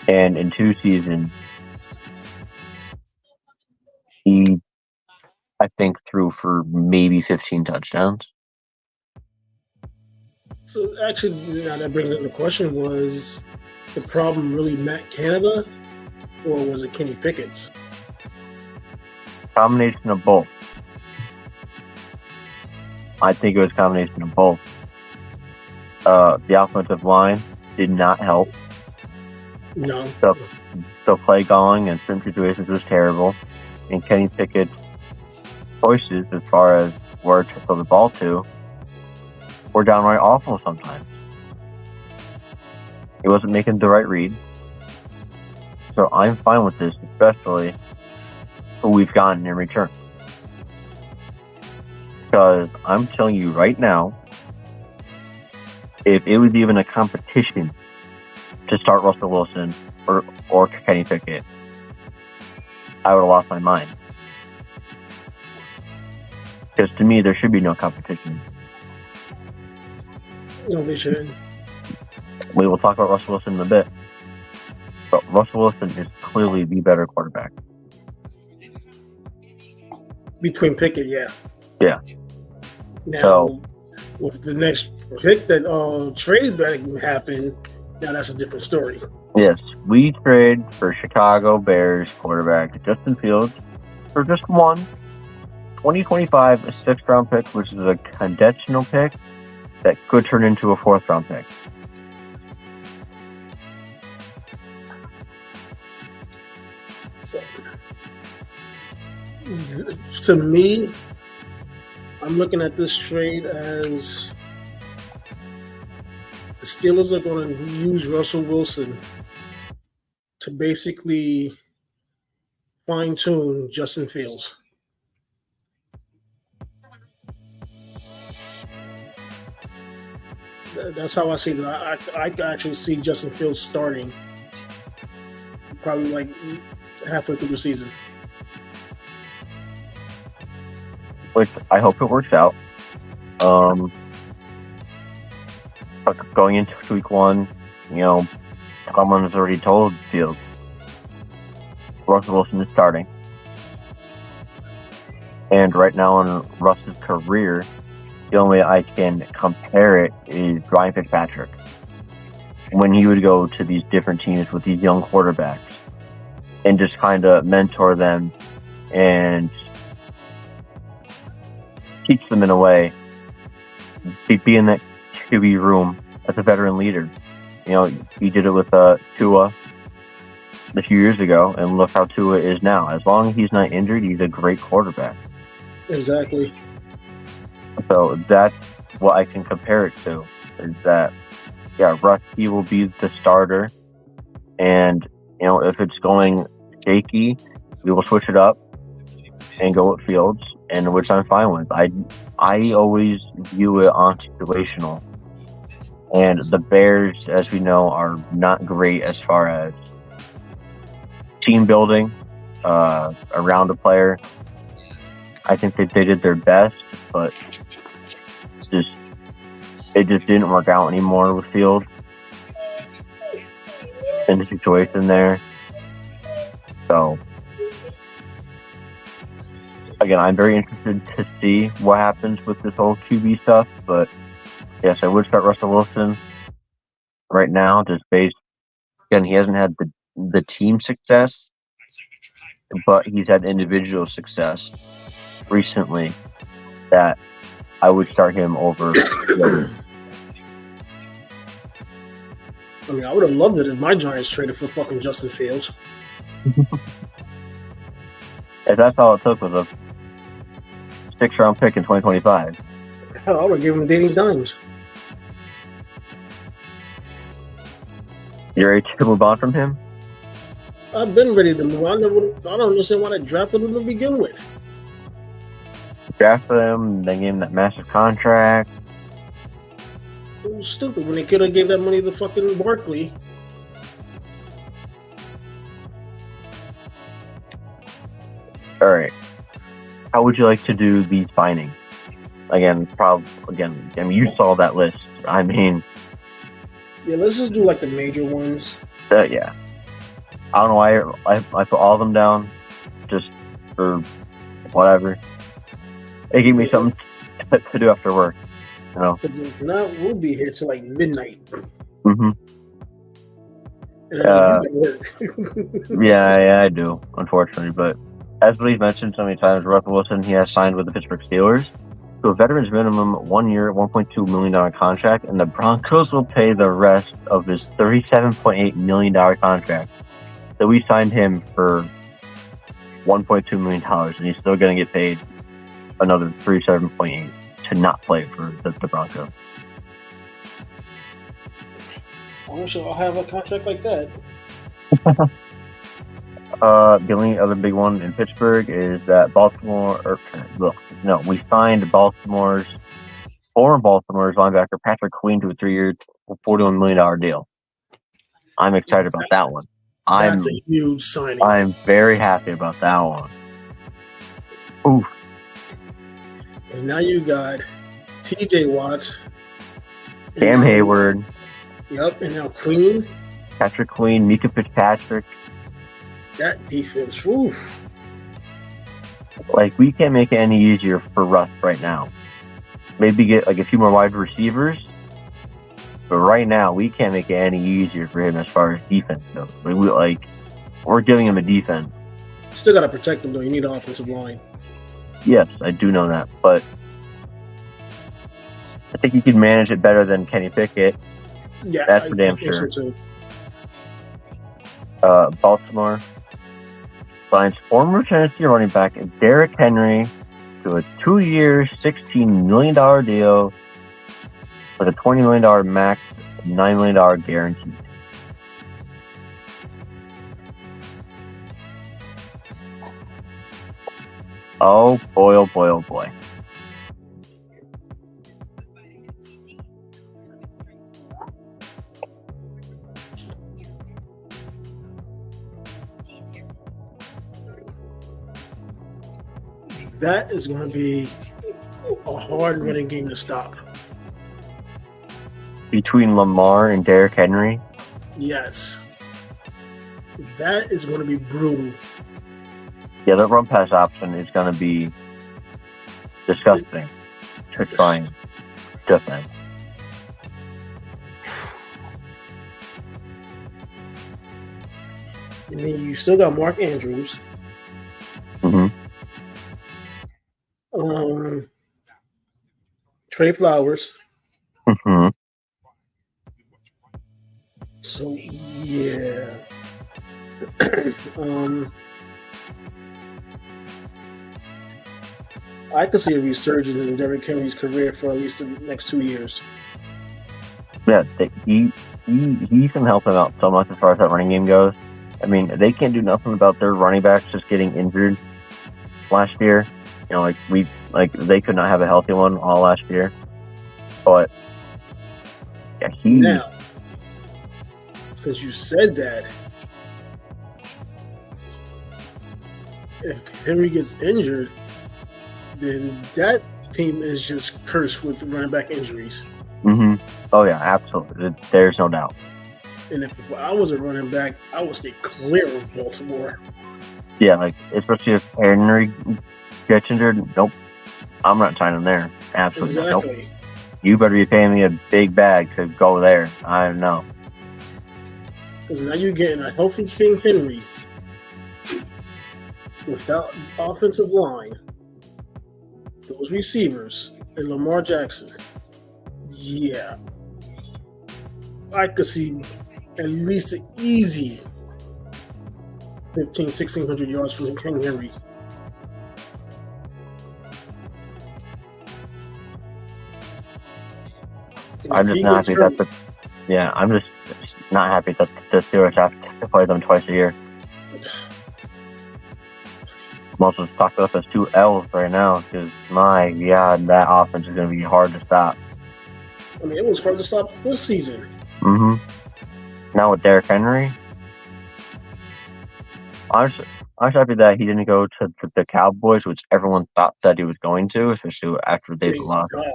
and in 2 seasons, he, I think, threw for maybe 15 touchdowns. So actually, now that brings up the question: was the problem really Matt Canada, or was it Kenny Pickett's? Combination of both. I think it was a combination of both. The offensive line did not help. No. The play calling and certain situations was terrible. And Kenny Pickett's choices as far as where to throw the ball to were downright awful sometimes. He wasn't making the right read. So I'm fine with this, especially who we've gotten in return. Because I'm telling you right now, if it was even a competition to start Russell Wilson or Kenny Pickett, I would have lost my mind. Because to me, there should be no competition. No, they shouldn't. We will talk about Russell Wilson in a bit. But Russell Wilson is clearly the better quarterback. Between Pickett, yeah. Yeah. Now, with the next pick that trade that happened, now that's a different story. Yes, we trade for Chicago Bears quarterback Justin Fields for just one 2025 6th-round pick, which is a conditional pick that could turn into a 4th-round pick. So, to me, I'm looking at this trade as the Steelers are going to use Russell Wilson to basically fine-tune Justin Fields. That's how I see it. I actually see Justin Fields starting probably like halfway through the season. Which I hope it works out. Going into week 1, Tomlin has already told Fields Russell Wilson is starting. And right now in Russ's career, the only way I can compare it is Ryan Fitzpatrick. When he would go to these different teams with these young quarterbacks and just kind of mentor them and teach them in a way, be in that QB room as a veteran leader. He did it with Tua a few years ago, and look how Tua is now. As long as he's not injured, he's a great quarterback. Exactly. So that's what I can compare it to, is that, Rusty will be the starter, and, if it's going shaky, we will switch it up and go with Fields, and which I'm fine with. I always view it on situational. And the Bears, as we know, are not great as far as team building around a player. I think that they did their best, but it just didn't work out anymore with Fields in the situation there. So, again, I'm very interested to see what happens with this whole QB stuff, but yes, I would start Russell Wilson right now, just based, again, he hasn't had the team success, but he's had individual success recently that I would start him over. I mean, I would have loved it if my Giants traded for fucking Justin Fields. If that's all it took was a 6th-round pick in 2025. Hell, I would have given him Danny Dimes. You're ready to move on from him? I've been ready to move on. I don't understand why they drafted him to begin with. Drafted him, they gave him that massive contract. It was stupid when they could have gave that money to fucking Barkley. All right. How would you like to do these signings? Again, I mean, you saw that list. I mean, Yeah, let's just do like the major ones. yeah. I don't know why I put all of them down, just for whatever. It gave me something to do after work, you know. Because if not, we'll be here till like midnight. Mm-hmm. And I you work. Yeah, I do, unfortunately. But as we've mentioned so many times, Russell Wilson, he has signed with the Pittsburgh Steelers to a veteran's minimum 1 year, $1.2 million contract, and the Broncos will pay the rest of his $37.8 million contract. So we signed him for $1.2 million, and he's still going to get paid another $37.8 to not play for the Broncos. I wish I'll have a contract like that. The only other big one in Pittsburgh is that we signed former Baltimore's linebacker Patrick Queen to a 3-year, $41 million deal. I'm excited about that one. That's a huge signing. I'm very happy about that one. Oof. Because now you got TJ Watts, Cam Hayward. Yep, and now Queen. Patrick Queen, Mika Fitzpatrick. That defense, whew. Like, we can't make it any easier for Russ right now. Maybe get like a few more wide receivers. But right now, we can't make it any easier for him as far as defense goes. We're giving him a defense. Still got to protect him, though. You need an offensive line. Yes, I do know that. But I think he can manage it better than Kenny Pickett. Yeah, that's for damn sure. So too. Baltimore signs former Tennessee running back Derrick Henry to a 2-year, $16 million deal with a $20 million max, $9 million guarantee. Oh boy, oh boy, oh boy. That is going to be a hard running game to stop. Between Lamar and Derrick Henry? Yes. That is going to be brutal. Yeah, the run pass option is going to be disgusting to try and defend. And then you still got Mark Andrews. Mm-hmm. Trey Flowers. Mm-hmm. So yeah. I could see a resurgence in Derrick Henry's career for at least the next 2 years. Yeah, he can help him out so much as far as that running game goes. I mean, they can't do nothing about their running backs just getting injured last year. You know, they could not have a healthy one all last year. But yeah, now, since you said that, if Henry gets injured, then that team is just cursed with running back injuries. Mm-hmm. Oh yeah, absolutely. There's no doubt. And if I was a running back, I would stay clear of Baltimore. Yeah, like especially if Henry gets injured, nope. I'm not signing there. Absolutely Exactly. Nope. You better be paying me a big bag to go there. I don't know. Because now you're getting a healthy King Henry without offensive line, those receivers, and Lamar Jackson. Yeah. I could see at least an easy 1,600 yards from King Henry. I'm just not happy I'm just not happy that the Steelers have to play them twice a year. Most of us talked about those 2 L's right now because, my God, that offense is going to be hard to stop. I mean, it was hard to stop this season. Mm-hmm. Now with Derrick Henry, honestly, I'm happy that he didn't go to the Cowboys, which everyone thought that he was going to, especially after they Thank lost God.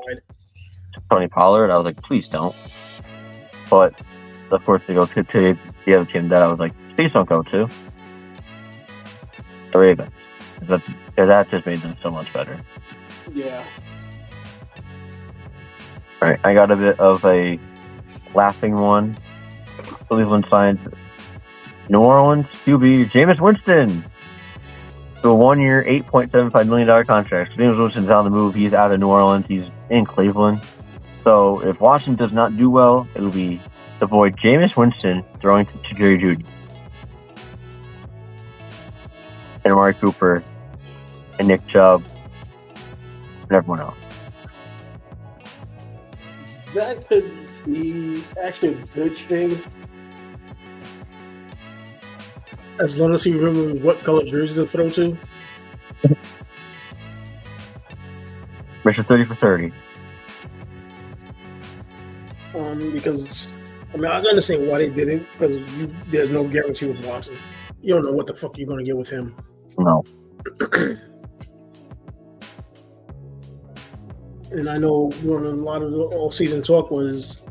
Tony Pollard. I was like, please don't. But of course, they go to the other team that I was like, please don't go to. The Ravens. Because that just made them so much better. Yeah. All right, I got a bit of a laughing one. Cleveland signed New Orleans QB Jameis Winston to a 1-year, $8.75 million contract. So Jameis Winston's on the move. He's out of New Orleans. He's in Cleveland. So if Washington does not do well, it will be the boy Jameis Winston throwing to Jerry Jeudy and Amari Cooper and Nick Chubb and everyone else. That could be actually a good thing. As long as he remembers what color jersey to throw to. Mr. 30 for 30. Because I mean, I understand why they did it, because there's no guarantee with Watson. You don't know what the fuck you're gonna get with him. No. And I know a lot of the all-season talk was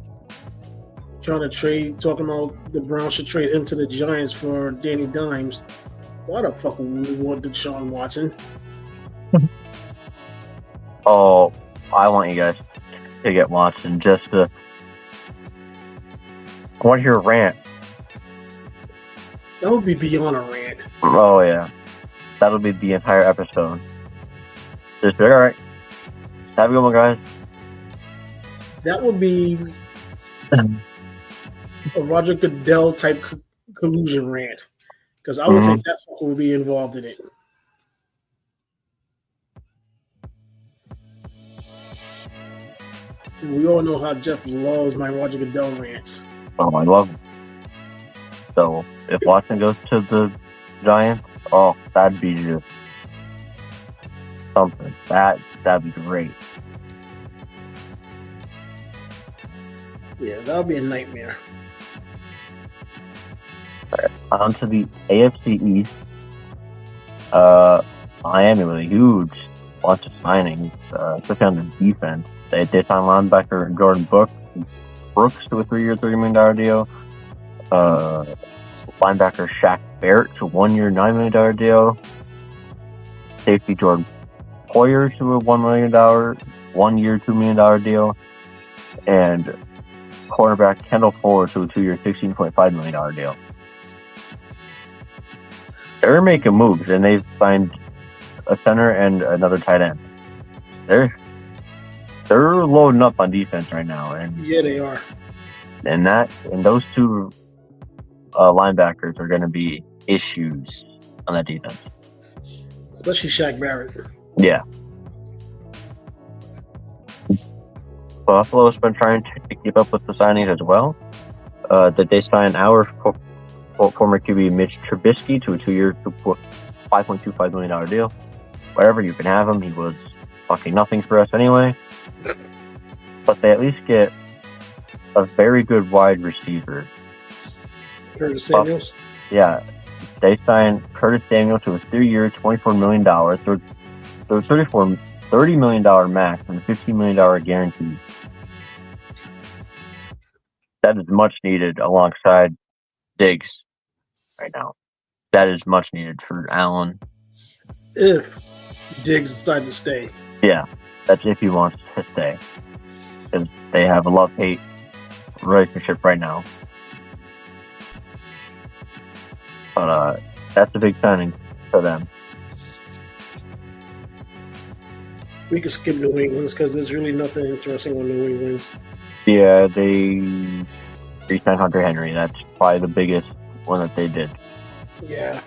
talking about the Browns should trade him to the Giants for Danny Dimes. Why the fuck would we want Deshaun Watson? Oh, I want you guys to get Watson just to. I want to hear a rant. That would be beyond a rant. Oh, yeah. That'll be the entire episode. Just be all right. Have a good one, guys. That would be a Roger Goodell type collusion rant. Because I would think that fucker would be involved in it. We all know how Jeff loves my Roger Goodell rants. Oh, I love him. So, if Watson goes to the Giants, oh, that'd be just something. That'd be great. Yeah, that would be a nightmare. All right, on to the AFC East. Miami with a huge bunch of signings, especially on the defense. They signed linebacker Jordan Brooks to a 3-year, $30 million deal. Linebacker Shaq Barrett to a 1-year, $9 million deal. Safety Jordan Poyer to a $1 million, 1-year, $2 million deal. And cornerback Kendall Fuller to a 2-year, $16.5 million deal. They're making moves, and they've signed a center and another tight end. They're loading up on defense right now, and yeah, they are. And those two linebackers are going to be issues on that defense, especially Shaq Barrett. Yeah. Buffalo's been trying to keep up with the signings as well. That they signed our former QB Mitch Trubisky to a 2-year, $5.25 million deal. Whatever, you can have him. He was fucking nothing for us anyway. But they at least get a very good wide receiver. Curtis Samuels? Yeah. They signed Curtis Samuels to a 3-year, $24 million. $30 million max and a $15 million guarantee. That is much needed alongside Diggs right now. That is much needed for Allen. If Diggs decided to stay. Yeah, that's if he wants to stay. Because they have a love-hate relationship right now. But that's a big signing for them. We could skip New England's because there's really nothing interesting on New England's. Yeah, they re-signed Hunter Henry. That's probably the biggest one that they did. Yeah.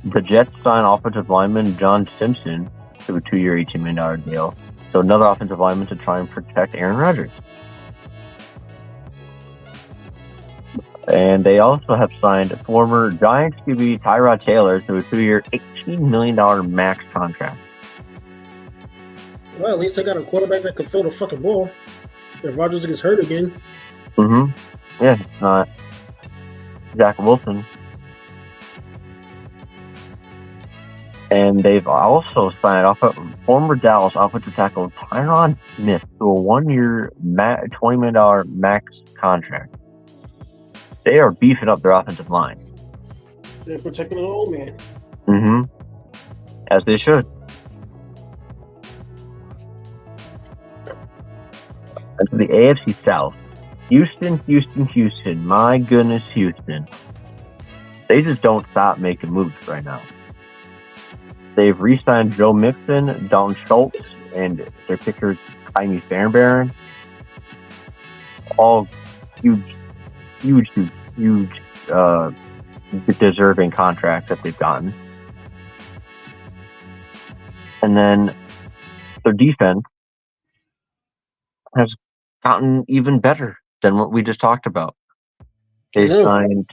The Jets signed offensive lineman John Simpson to a 2-year, $18 million deal. So another offensive lineman to try and protect Aaron Rodgers. And they also have signed former Giants QB Tyrod Taylor to a 2-year, $18 million max contract. Well, at least they got a quarterback that can throw the fucking ball. If Rodgers gets hurt again. Yeah, it's not Zach Wilson. And they've also signed former Dallas offensive tackle Tyron Smith to a 1-year, $20 million max contract. They are beefing up their offensive line. They're protecting an old man. Mm-hmm. As they should. And to the AFC South, Houston. My goodness, Houston. They just don't stop making moves right now. They've re-signed Joe Mixon, Dalton Schultz, and their kicker, Jaime Fairbairn. All huge, deserving contracts that they've gotten. And then their defense has gotten even better than what we just talked about. They signed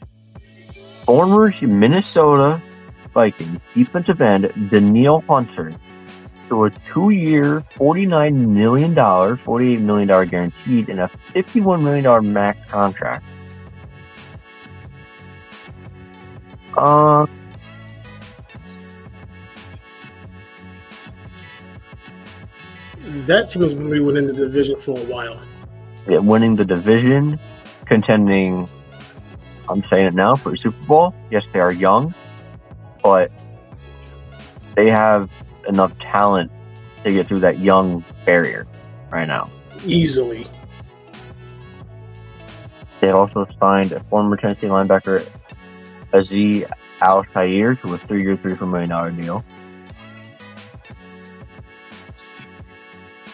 former Minnesota Vikings defensive end Danielle Hunter to a 2-year, $48 million guaranteed, and a $51 million max contract. That team has been winning the division for a while. Yeah, winning the division, contending, I'm saying it now, for a Super Bowl. Yes, they are young, but they have enough talent to get through that young barrier right now. Easily. They also signed a former Tennessee linebacker, Azeez Al-Shaair, to a 3-year, $34 million deal.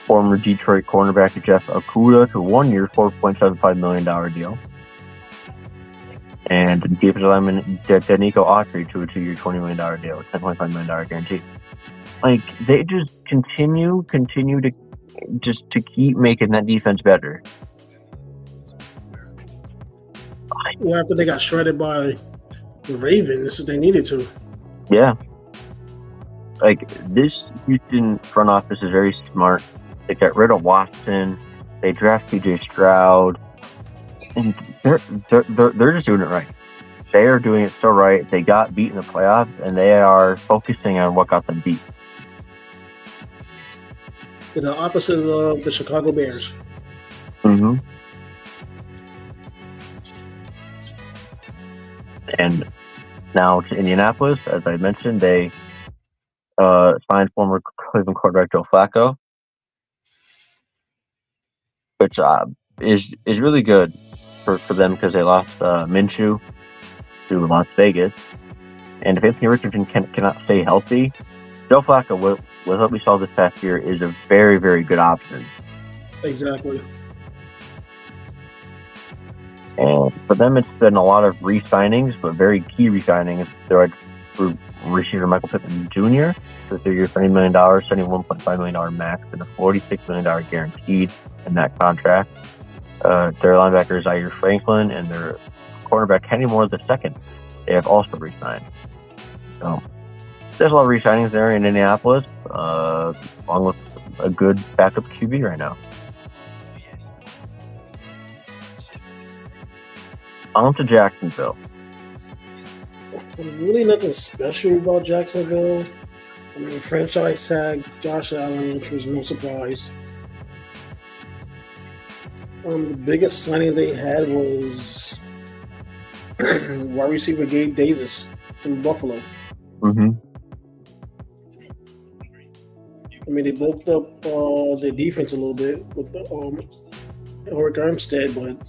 Former Detroit cornerback Jeff Okudah to a 1-year, $4.75 million deal. And defensive lineman Danico Autry to a 2-year, $20 million deal, $10.5 million guarantee. Like, they just continue to keep making that defense better. Well, after they got shredded by the Ravens, they needed to. Yeah. Like, this Houston front office is very smart. They got rid of Watson. They draft C.J. Stroud. And they're just doing it right. They are doing it so right. They got beat in the playoffs, and they are focusing on what got them beat. They're the opposite of the Chicago Bears. Mm-hmm. And now to Indianapolis, as I mentioned, they signed former Cleveland quarterback Joe Flacco, which is really good for them because they lost Minshew to Las Vegas. And if Anthony Richardson cannot stay healthy, Joe Flacco, with what we saw this past year, is a very, very good option. Exactly. And for them, it's been a lot of re-signings, but very key re-signings. They're like receiver Michael Pittman Jr. for 3-year, $30 million, $71.5 million max, and a $46 million guaranteed in that contract. Their linebacker is Zaire Franklin, and their cornerback Kenny Moore II. They have also re-signed. So there's a lot of re-signings there in Indianapolis, along with a good backup QB right now. On to Jacksonville. Really nothing special about Jacksonville. I mean, franchise tag Josh Allen, which was no surprise. The biggest signing they had was wide receiver Gabe Davis from Buffalo. Mm-hmm. I mean, they bulked up their defense a little bit with Ulrich Armstead, but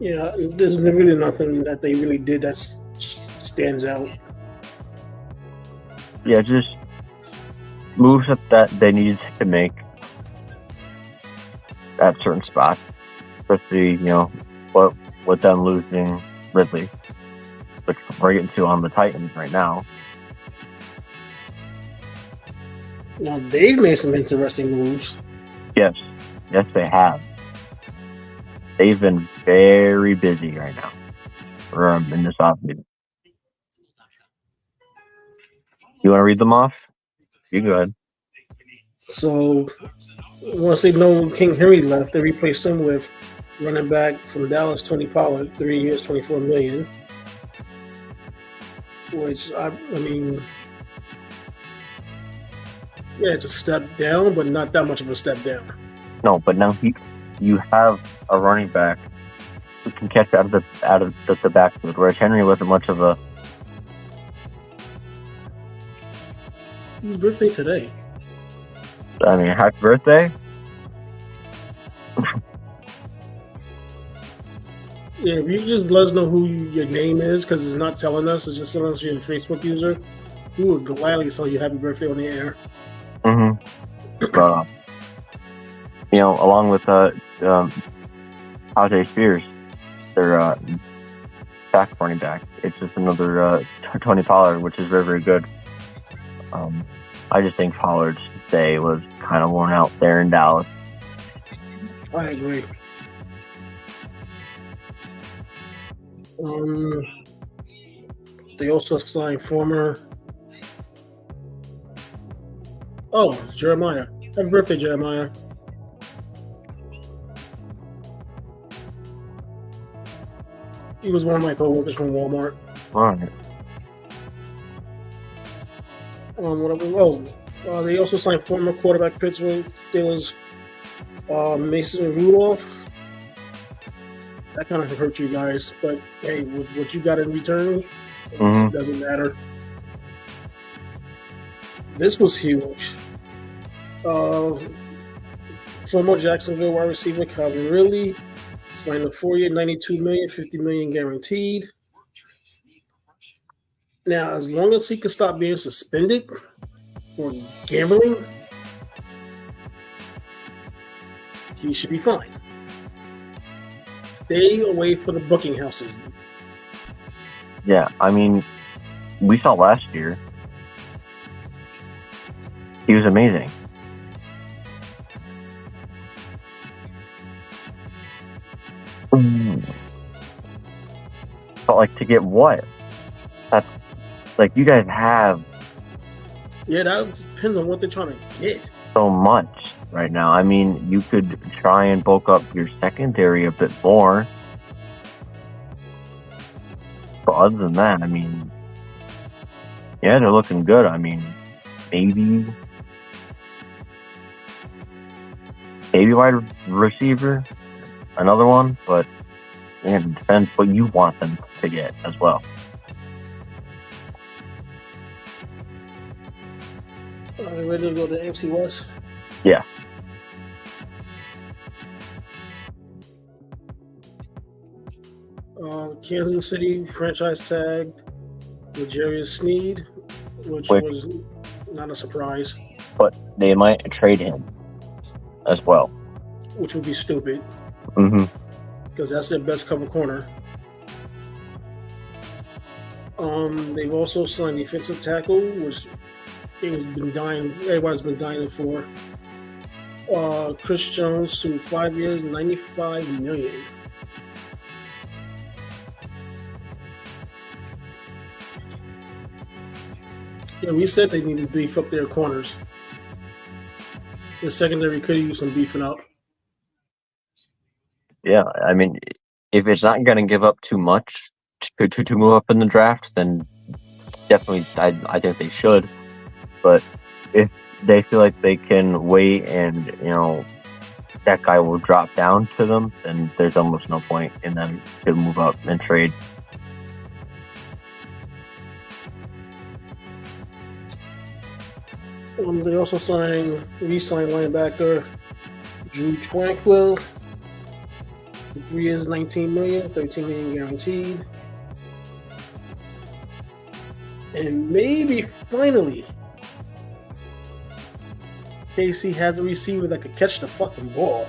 yeah, there's really nothing that they really did that stands out. Yeah, just moves that they needed to make at certain spots, especially with them losing Ridley, which we're getting to on the Titans right now. Now they've made some interesting moves. Yes, they have. They've been very busy right now in this offseason. You want to read them off? You go ahead. So, once they know King Henry left, they replaced him with running back from Dallas, Tony Pollard, 3 years, $24 million. Which I mean, Yeah, it's a step down, but not that much of a step down. No, but now you have a running back who can catch out of the backfield, whereas Henry wasn't much of a. His birthday today. I mean, happy birthday! Yeah, if you just let us know who your name is, because it's not telling us, it's just telling us you're a Facebook user, we would gladly tell you happy birthday on the air. Mm-hmm. Along with Tajay Spears, their back running back. It's just another Tony Pollard, which is very, very good. I just think Pollard's day was kind of worn out there in Dallas. I agree. They also signed former. Oh, it's Jeremiah. Happy birthday, Jeremiah. He was one of my coworkers from Walmart. All right. They also signed former quarterback Pittsburgh Steelers Mason Rudolph. That kind of hurt you guys, but hey, with what you got in return, it doesn't matter. This was huge. Former Jacksonville wide receiver Calvin Ridley signed a 4-year, $92 million, $50 million guaranteed. Now, as long as he can stop being suspended for gambling, he should be fine. Stay away from the booking houses. Yeah, I mean, we saw last year. He was amazing. But like, to get what? That's like, you guys have. Yeah, that depends on what they're trying to get. So much right now. I mean, you could try and bulk up your secondary a bit more. But other than that, I mean, yeah, they're looking good. I mean, maybe wide receiver, another one, but yeah, it depends what you want them to get as well. Are you ready to go to AFC West? Yeah. Kansas City franchise tag L'Jarius Sneed, which was not a surprise. But they might trade him as well. Which would be stupid. Mm-hmm. Because that's their best cover corner. They've also signed defensive tackle, which everybody's been dying for. Chris Jones to 5 years, $95 million. Yeah, we said they need to beef up their corners. The secondary could use some beefing up. Yeah, I mean, if it's not going to give up too much to move up in the draft, then definitely I think they should. But if they feel like they can wait and, that guy will drop down to them, then there's almost no point in them to move up and trade. They also re-signed linebacker Drew Tranquil. 3 years, $19 million, $13 million guaranteed. And maybe finally, KC has a receiver that could catch the fucking ball.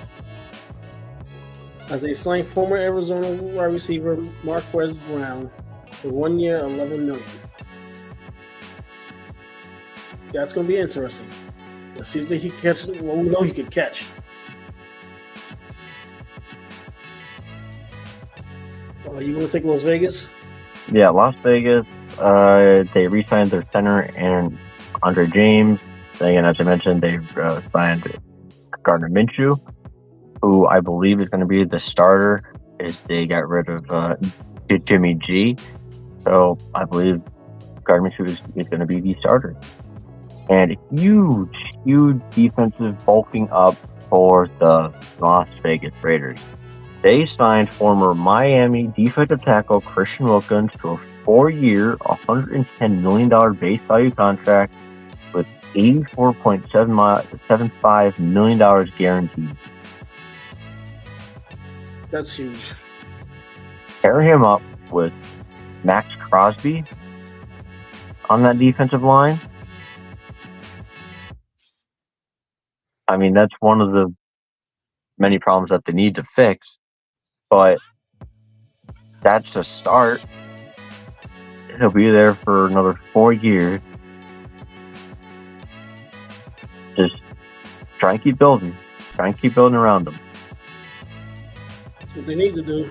As they signed former Arizona wide receiver Marquez Brown for 1 year, $11 million. That's going to be interesting. Let's see if he can catch. Well, we know he could catch. You want to take Las Vegas? Yeah, Las Vegas. They re-signed their center and Andre James. Again, as I mentioned, they've signed Gardner Minshew, who I believe is going to be the starter, as they got rid of Jimmy G. So I believe Gardner Minshew is going to be the starter. And huge huge defensive bulking up for the Las Vegas Raiders. They signed former Miami defensive tackle Christian Wilkins to a 4-year, $110 million base value contract with $84.75 million guaranteed. That's huge. Pair him up with Max Crosby on that defensive line. I mean, that's one of the many problems that they need to fix, but that's a start. He'll be there for another 4 years. Just try and keep building. Try and keep building around him. That's what they need to do.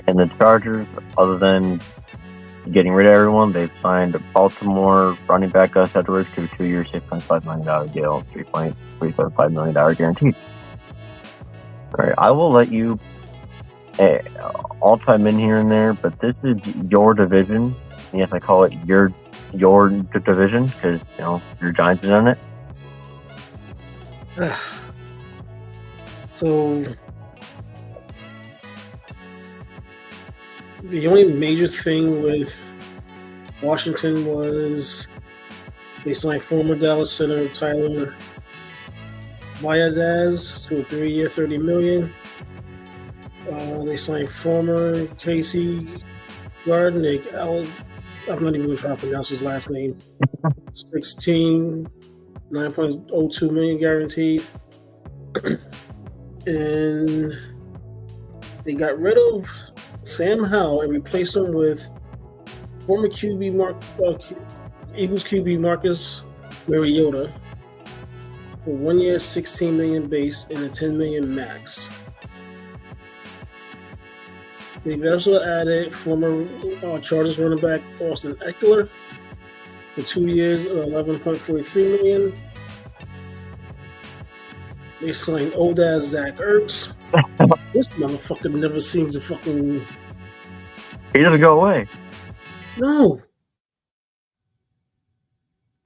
And the Chargers, other than getting rid of everyone, they've signed Baltimore running back Gus Edwards to a 2-year, $6.5 million deal, $3.375 million guaranteed. All right, I will let you all chime in here and there, but this is your division. Yes, I call it your division because your Giants is on it. So the only major thing with Washington was they signed former Dallas center Tyler Valdez to a 3-year, $30 million. They signed former KC guard Nick I'm not even going to try to pronounce his last name. 9.02 million guaranteed. And they got rid of Sam Howell and replaced him with former Eagles QB Marcus Mariota for 1 year, $16 million base and a $10 million max. They've also added former Chargers running back Austin Eckler for 2 years, $11.43 million. They signed old ass Zach Ertz. This motherfucker never seems to fucking. He doesn't go away. No.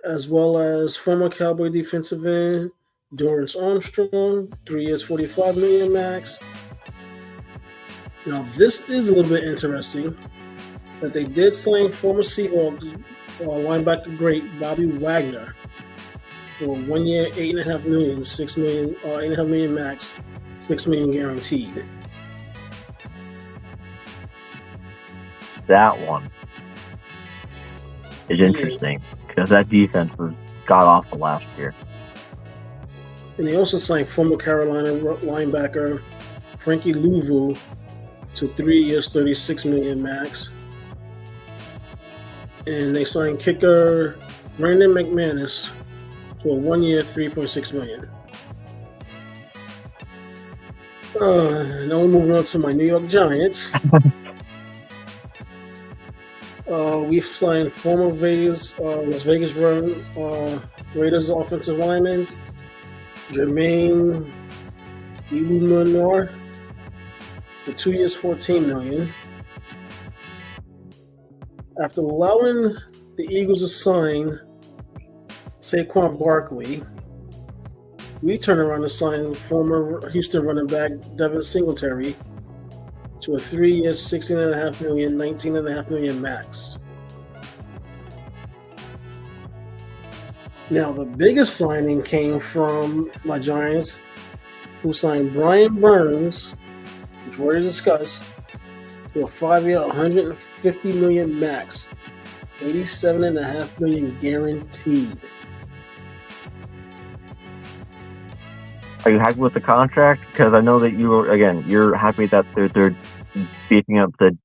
As well as former Cowboy defensive end Dorrance Armstrong, 3 years, $45 million max. Now this is a little bit interesting that they did sign former Seahawks linebacker great Bobby Wagner for 1 year, $8.5 million, $8.5 million max, $6 million guaranteed. That one is interesting because that defense was god awful last year. And they also signed former Carolina linebacker Frankie Louvu to 3 years, $36 million max. And they signed kicker Brandon McManus to a 1 year, $3.6 million. Now we're moving on to my New York Giants. We've signed former Las Vegas Raiders offensive lineman Jermaine Eluemunor for 2 years, $14 million. After allowing the Eagles to sign Saquon Barkley, we turn around and sign former Houston running back Devin Singletary to a 3 year, $16.5 million, $19.5 million max. Now, the biggest signing came from my Giants, who signed Brian Burns, which we already discussed, to a 5 year, $150 million max, $87.5 million guaranteed. Are you happy with the contract? Because I know that you're happy that they're beefing up the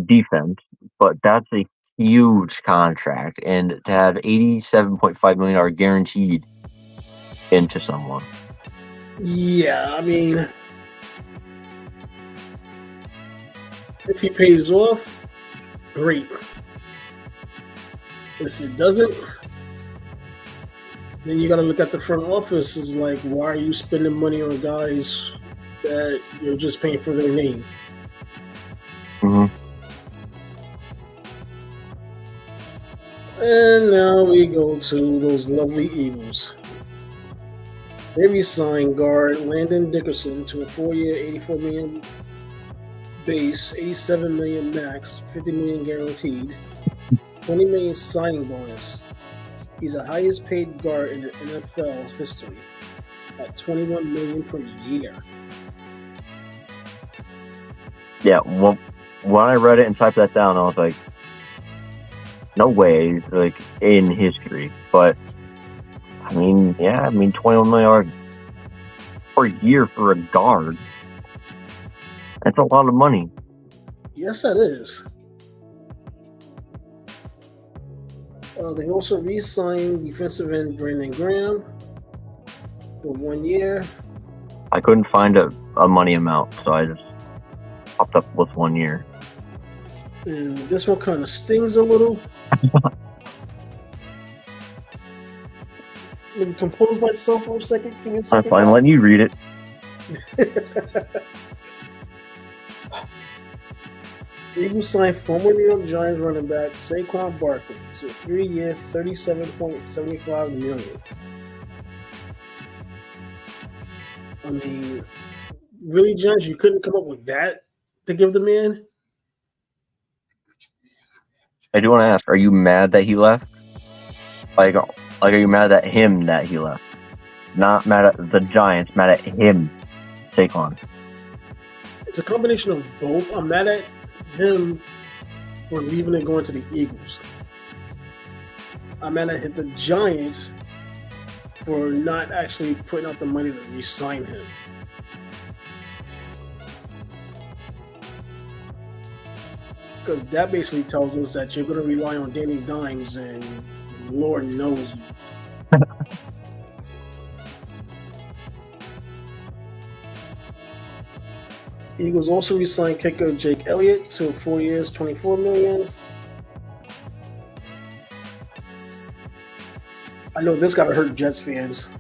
defense, but that's a huge contract, and to have $87.5 million guaranteed into someone. Yeah, I mean, if he pays off, great. If it doesn't, then you got to look at the front office. Is like, why are you spending money on guys that you're just paying for their name? Mm-hmm. And now we go to those lovely Eagles. They re-signed guard Landon Dickerson to a 4-year, $84 million base, $87 million max, $50 million guaranteed, $20 million signing bonus. He's the highest paid guard in the NFL history at $21 million per year. Yeah, well, when I read it and typed that down, I was like, no way, like, in history. But, I mean, yeah, $21 million per year for a guard. That's a lot of money. Yes, that is. They also re-signed defensive end Brandon Graham for 1 year. I couldn't find a money amount, so I just popped up with 1 year. And this one kind of stings a little. Let me compose myself for a second. Give me a second. I'm fine letting you read it. Eagles signed former New York Giants running back Saquon Barkley to a 3-year, $37.75 million. I mean, really, Giants, you couldn't come up with that to give the man? I do want to ask, are you mad that he left? Like, are you mad at him that he left? Not mad at the Giants, mad at him, Saquon. It's a combination of both. I'm mad at him for leaving and going to the Eagles. I'm mad at the Giants for not actually putting out the money to re-sign him. Because that basically tells us that you're going to rely on Danny Dimes, and Lord knows you. Eagles also re-signed kicker Jake Elliott to 4 years, $24 million. I know this got to hurt Jets fans.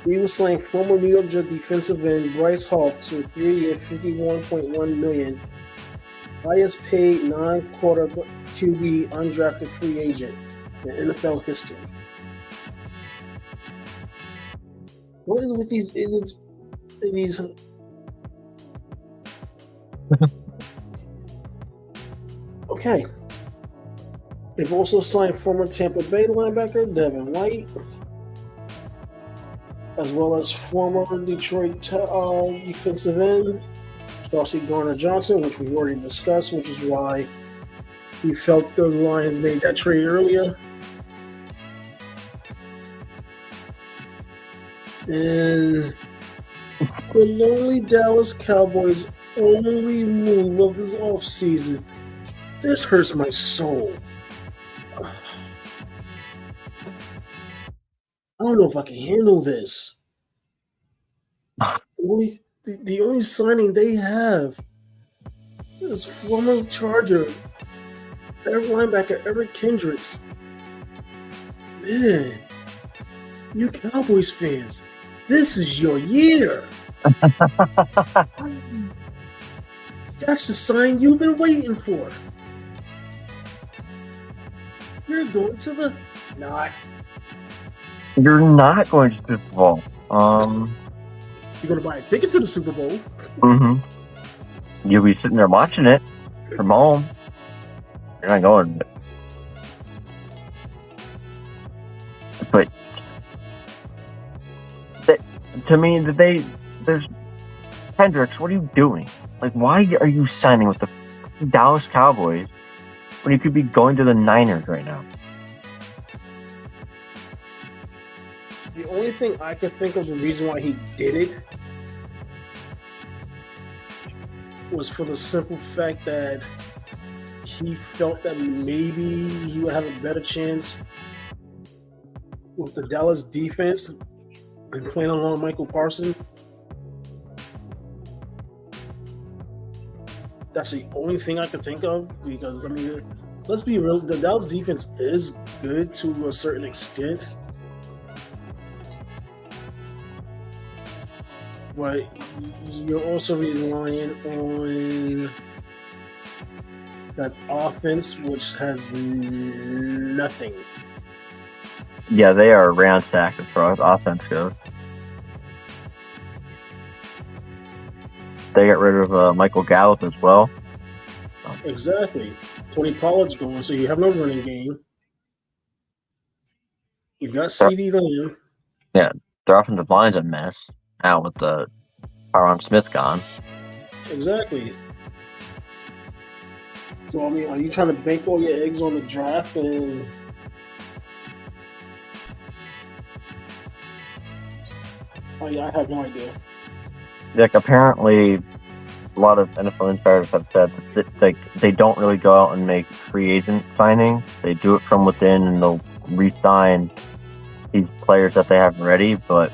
Eagles signed former New York Jets defensive end Bryce Hall to a 3-year, $51.1 million. Highest paid non-quarter QB undrafted free agent in NFL history. What is with these idiots? Okay. They've also signed former Tampa Bay linebacker Devin White, as well as former Detroit defensive end Chauncey Gardner-Johnson, which we've already discussed, which is why we felt the Lions made that trade earlier. And the lonely Dallas Cowboys' only move of this offseason. This hurts my soul. I don't know if I can handle this. The only signing they have is former Charger linebacker Eric Kendricks. Man, you Cowboys fans, this is your year. That's the sign you've been waiting for. You're going to the You're not going to the Super Bowl. You're going to buy a ticket to the Super Bowl. Mm-hmm. You'll be sitting there watching it from home. You're not going. But to me, there's Hendricks. What are you doing? Like, why are you signing with the Dallas Cowboys when you could be going to the Niners right now? The only thing I could think of the reason why he did it was for the simple fact that he felt that maybe he would have a better chance with the Dallas defense and playing along Michael Parsons. That's the only thing I could think of because, I mean, let's be real, the Dallas defense is good to a certain extent. But you're also relying on that offense, which has nothing. Yeah, they are ransacked as far as offense goes. They got rid of Michael Gallup as well. Exactly. Tony Pollard's going, so you have no running game. You've got CeeDee Lamb. Yeah, their offensive line's a mess now with Tyron Smith gone. Exactly. So, I mean, are you trying to bank all your eggs on the draft? And I have no idea. Like, apparently, a lot of NFL insiders have said that they don't really go out and make free agent signings. They do it from within, and they'll re-sign these players that they have ready. But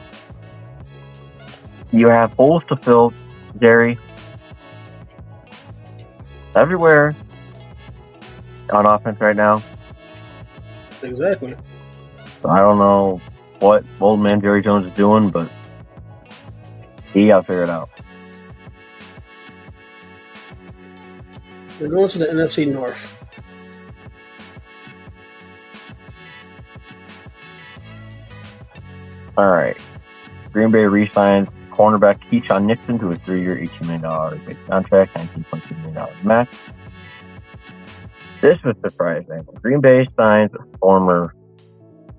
you have holes to fill, Jerry, everywhere on offense right now. Exactly. So I don't know what old man Jerry Jones is doing, but he got to figure it out. We're going to the NFC North. All right. Green Bay re-signed cornerback Keyshawn Nixon to a 3-year, $18 million big contract, $19.2 million max. This was surprising. Green Bay signs former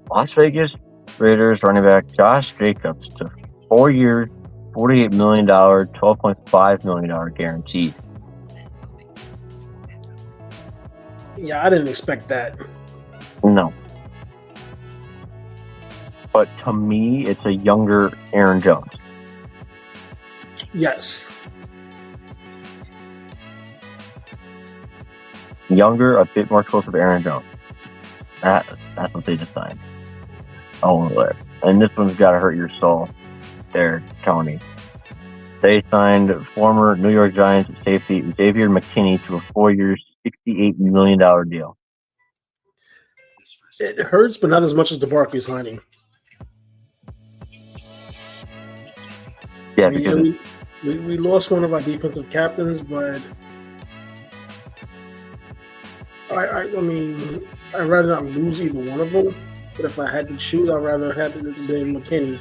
Las Vegas Raiders running back Josh Jacobs to 4 years, $48 million, $12.5 million guaranteed. Yeah, I didn't expect that. No. But to me, it's a younger Aaron Jones. Yes. Younger, a bit more closer to Aaron Jones. That's what they just signed. Oh, and this one's got to hurt your soul there, Tony. They signed former New York Giants safety Xavier McKinney to a 4-year, $68 million deal. It hurts, but not as much as the Barkley signing. Yeah, because we lost one of our defensive captains, but I mean, I'd rather not lose either one of them. But if I had to choose, I'd rather have it than McKinney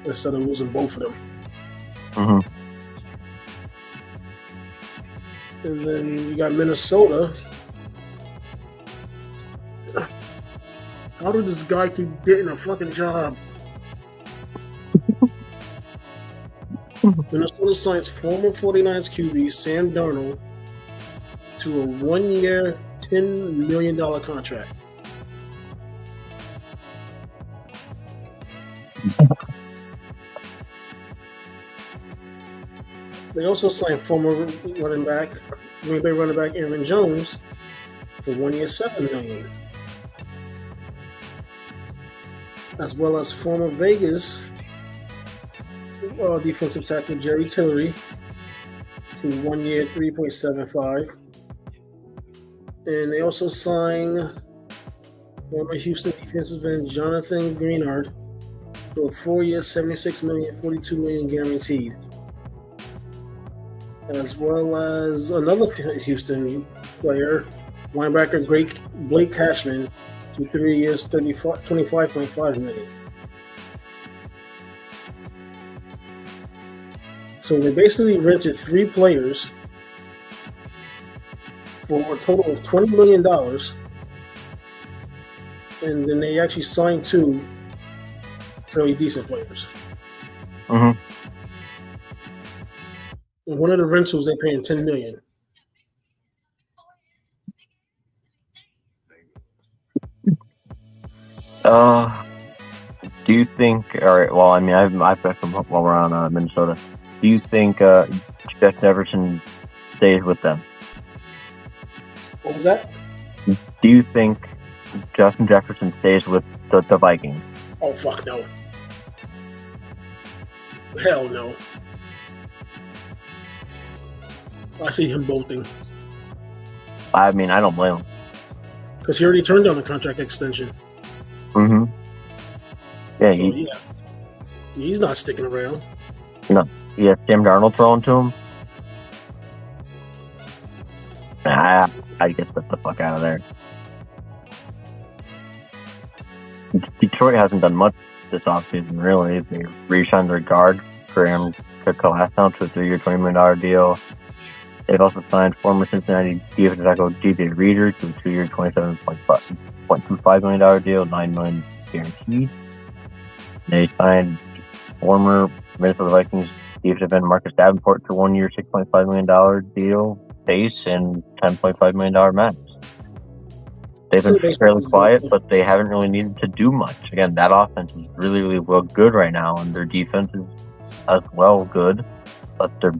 instead of losing both of them. Mm-hmm. And then you got Minnesota. How did this guy keep getting a fucking job? Minnesota signs former 49ers QB Sam Darnold to a 1-year, $10 million contract. They also signed former Green Bay running back Aaron Jones for 1 year, $7 million. As well as former Vegas defensive tackle Jerry Tillery to 1 year, $3.75. And they also signed former Houston defensive end Jonathan Greenard to a 4-year, $76 million, $42 million guaranteed. As well as another Houston player, linebacker Blake Cashman, to 3 years, $25.5 million. So they basically rented 3 players for a total of $20 million, and then they actually signed 2 fairly decent players. Mm-hmm. And one of the rentals they're paying $10 million. Do you think? All right. Well, I mean, I've got them while we're on Minnesota. Do you think Jeff Jefferson stays with them? What was that? Do you think Justin Jefferson stays with the Vikings? Oh, fuck no. Hell no. I see him bolting. I mean, I don't blame him. Because he already turned down the contract extension. Mm-hmm. Yeah, so, he's not sticking around. No. Yeah, Sam Darnold throwing to him. I'd get the fuck out of there. Detroit hasn't done much this offseason, really. They re-signed their guard, Graham Colasano, to a 3-year, $20 million deal. They've also signed former Cincinnati defensive tackle DJ Reader to a 2-year, $27.25 million deal, $9 million guaranteed. They signed former Minnesota Vikings defensive end Marcus Davenport to a 1-year, $6.5 million deal base and $10.5 million max. They've been fairly quiet, but they haven't really needed to do much. Again, that offense is really, really well good right now, and their defense is as well good, but they're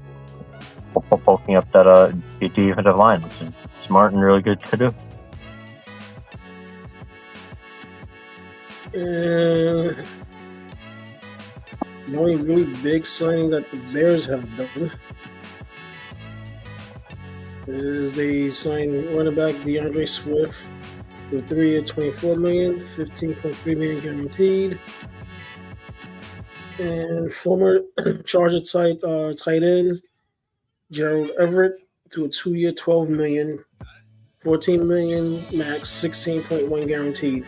bulking up that defensive line, which is smart and really good to do. The only really big signing that the Bears have done is they signed running back DeAndre Swift with 3-year, $24 million, $15.3 million guaranteed, and former Charger tight end Gerald Everett to a 2-year, $12 million, $14 million max, $16.1 guaranteed.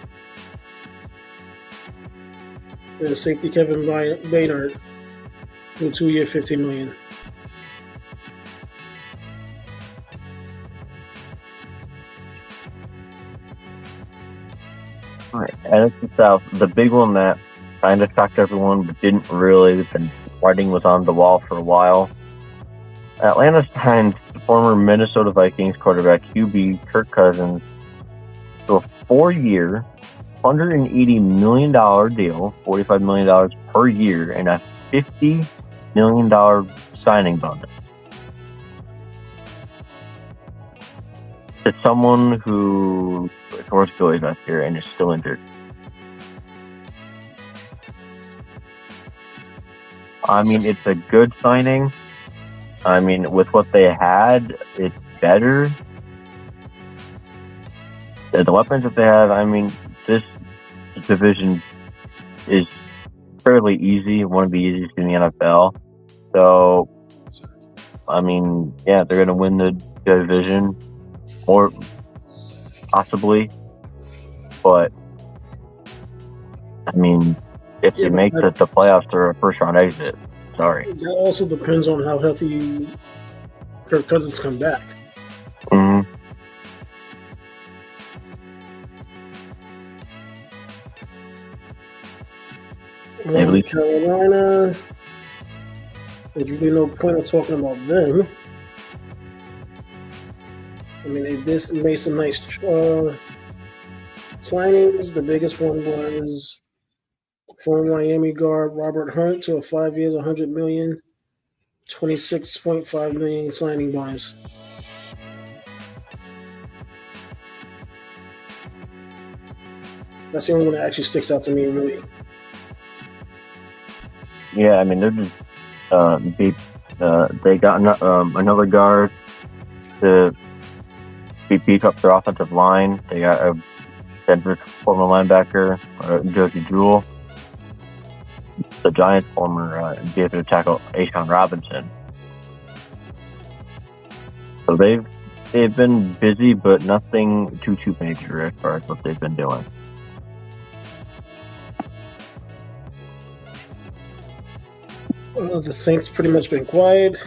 And safety Kevin Baynard to a 2-year, $15 million. All right, NFC South, the big one that kind of shocked everyone, but didn't really. The writing was on the wall for a while. Atlanta signed former Minnesota Vikings quarterback QB Kirk Cousins to a 4-year, $180 million deal, $45 million per year, and a $50 million signing bonus. To someone who tore his Achilles last year and is still injured. I mean, it's a good signing. I mean, with what they had, it's better. The weapons that they have, I mean, this division is fairly easy, one of the easiest in the NFL. So, I mean, yeah, they're going to win the division, or possibly. But, I mean, if they make the playoffs or a first-round exit, sorry. That also depends on how healthy Kirk Cousins come back. Mm-hmm. Carolina, there's really no point of talking about them. I mean, they made some nice signings. The biggest one was former Miami guard Robert Hunt to a 5 years, $100 million, $26.5 million signing bonus. That's the only one that actually sticks out to me, really. Yeah, I mean, they're just they got another guard to beef up their offensive line. They got a Denver former linebacker, Josie Jewell. The Giants' former defensive tackle, Ashawn Robinson. So they've been busy, but nothing too major as far as what they've been doing. The Saints pretty much been quiet.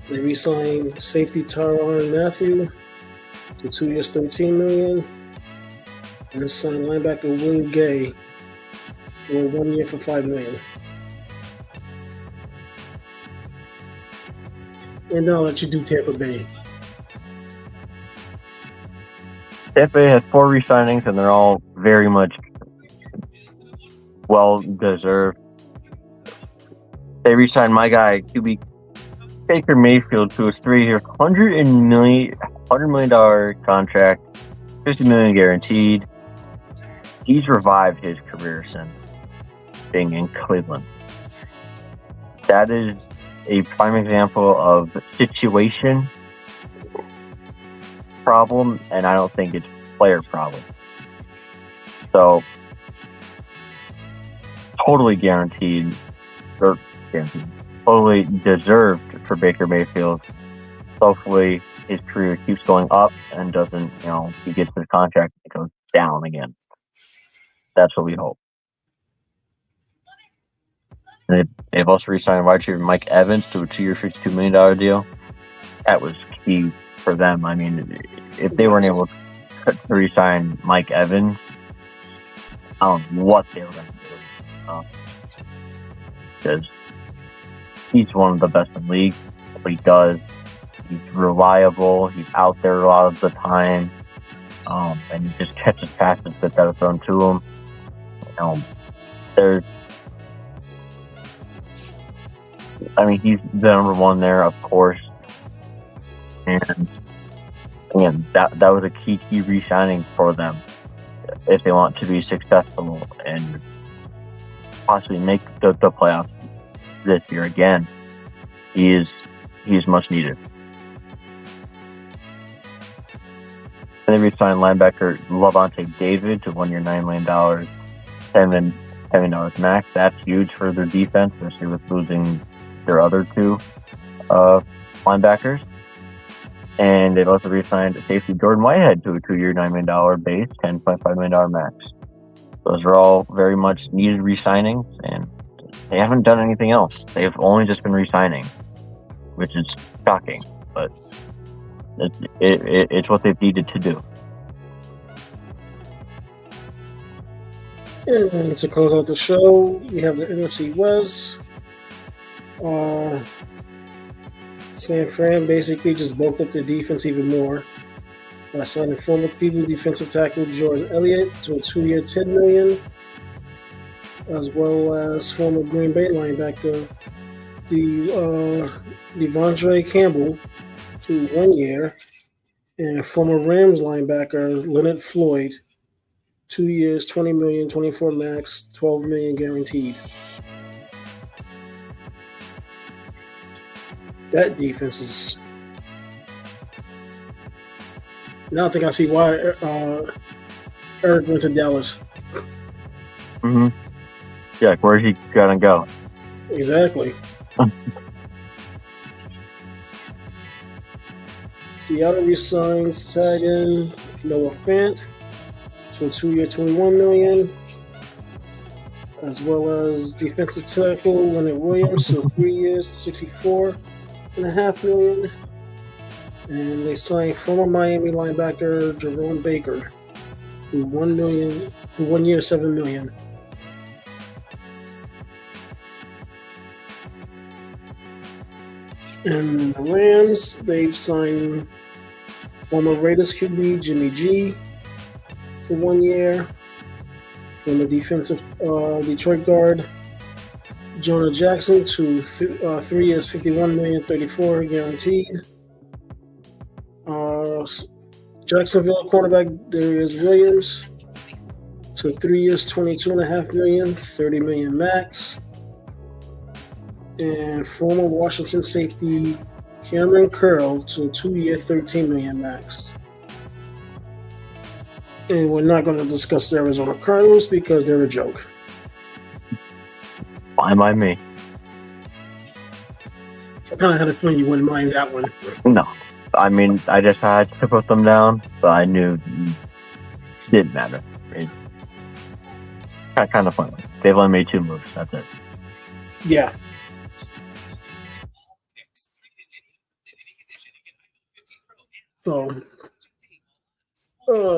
They re-signed safety Tyrann Mathieu to 2 years, $13 million, and they signed linebacker Will Gay for 1 year for $5 million. And now I'll let you do Tampa Bay. Tampa Bay has 4 re-signings, and they're all very much well-deserved. They re-signed my guy, QB Baker Mayfield, to his 3-year, $100 million contract, $50 million guaranteed. He's revived his career since being in Cleveland. That is a prime example of situation problem, and I don't think it's player problem. So, totally guaranteed, totally deserved for Baker Mayfield. Hopefully, his career keeps going up and doesn't, he gets his contract and it goes down again. That's what we hope. They've also re-signed wide receiver Mike Evans to a 2-year, $52 million deal. That was key for them. I mean, if they weren't able to re-sign Mike Evans, I don't know what they were going to do. Because he's one of the best in the league. What he does, he's reliable. He's out there a lot of the time. And he just catches passes that are thrown to him. He's the number one there, of course. And that was a key re-signing for them if they want to be successful and possibly make the playoffs this year again. He is much needed. And they re-signed linebacker Lavonte David to 1 year, $9 million, $7 million max. That's huge for their defense, especially with losing their other two linebackers. And they've also re-signed safety Jordan Whitehead to a 2-year, $9 million base, $10.5 million max. Those are all very much needed re-signings, and they haven't done anything else. They've only just been re-signing, which is shocking, but it's what they've needed to do. And to close out the show, we have the NFC West. San Fran basically just bulked up their defense even more by signing former Cleveland defensive tackle Jordan Elliott to a 2-year, $10 million, as well as former Green Bay linebacker Devondre Campbell to 1 year, and former Rams linebacker Leonard Floyd, 2 years, $20 million, 24 max, $12 million guaranteed. That defense is. Now I think I see why Eric went to Dallas. Mm-hmm. Yeah, where's he gonna go? Exactly. Seattle resigns tight end Noah Fant to a 2-year, $21 million, as well as defensive tackle Leonard Williams to 3 years, $64.5 million. And they signed former Miami linebacker Jerome Baker to 1 year, $7 million. And the Rams, they've signed former Raiders QB Jimmy G to 1 year. Former defensive Detroit guard Jonah Jackson to 3 years, $51 million, $34 guaranteed. Jacksonville cornerback Darius Williams to 3 years, $22.5 million, $30 million max. And former Washington safety Cameron Curl to 2 year, $13 million max. And we're not going to discuss the Arizona Cardinals because they're a joke. Fine by me. I kind of had a feeling you wouldn't mind that one. No. I mean, I just had to put them down, but I knew it didn't matter. It's kind of fun. They've only made 2 moves. That's it. Yeah. So,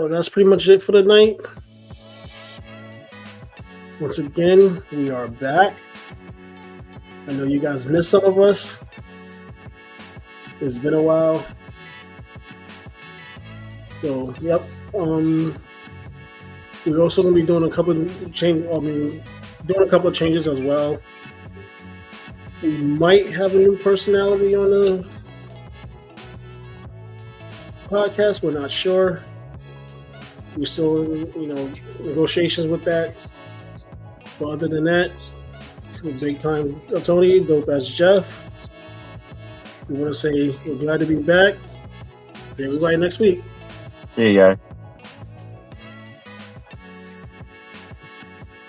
that's pretty much it for the night. Once again, we are back. I know you guys missed some of us. It's been a while. So, yep. We're also going to be doing a couple of changes as well. We might have a new personality on the podcast. We're not sure. We're still in, negotiations with that. But other than that, for Big Time Tony, Dope as Jeff, we want to say we're glad to be back. See everybody next week. See you guys.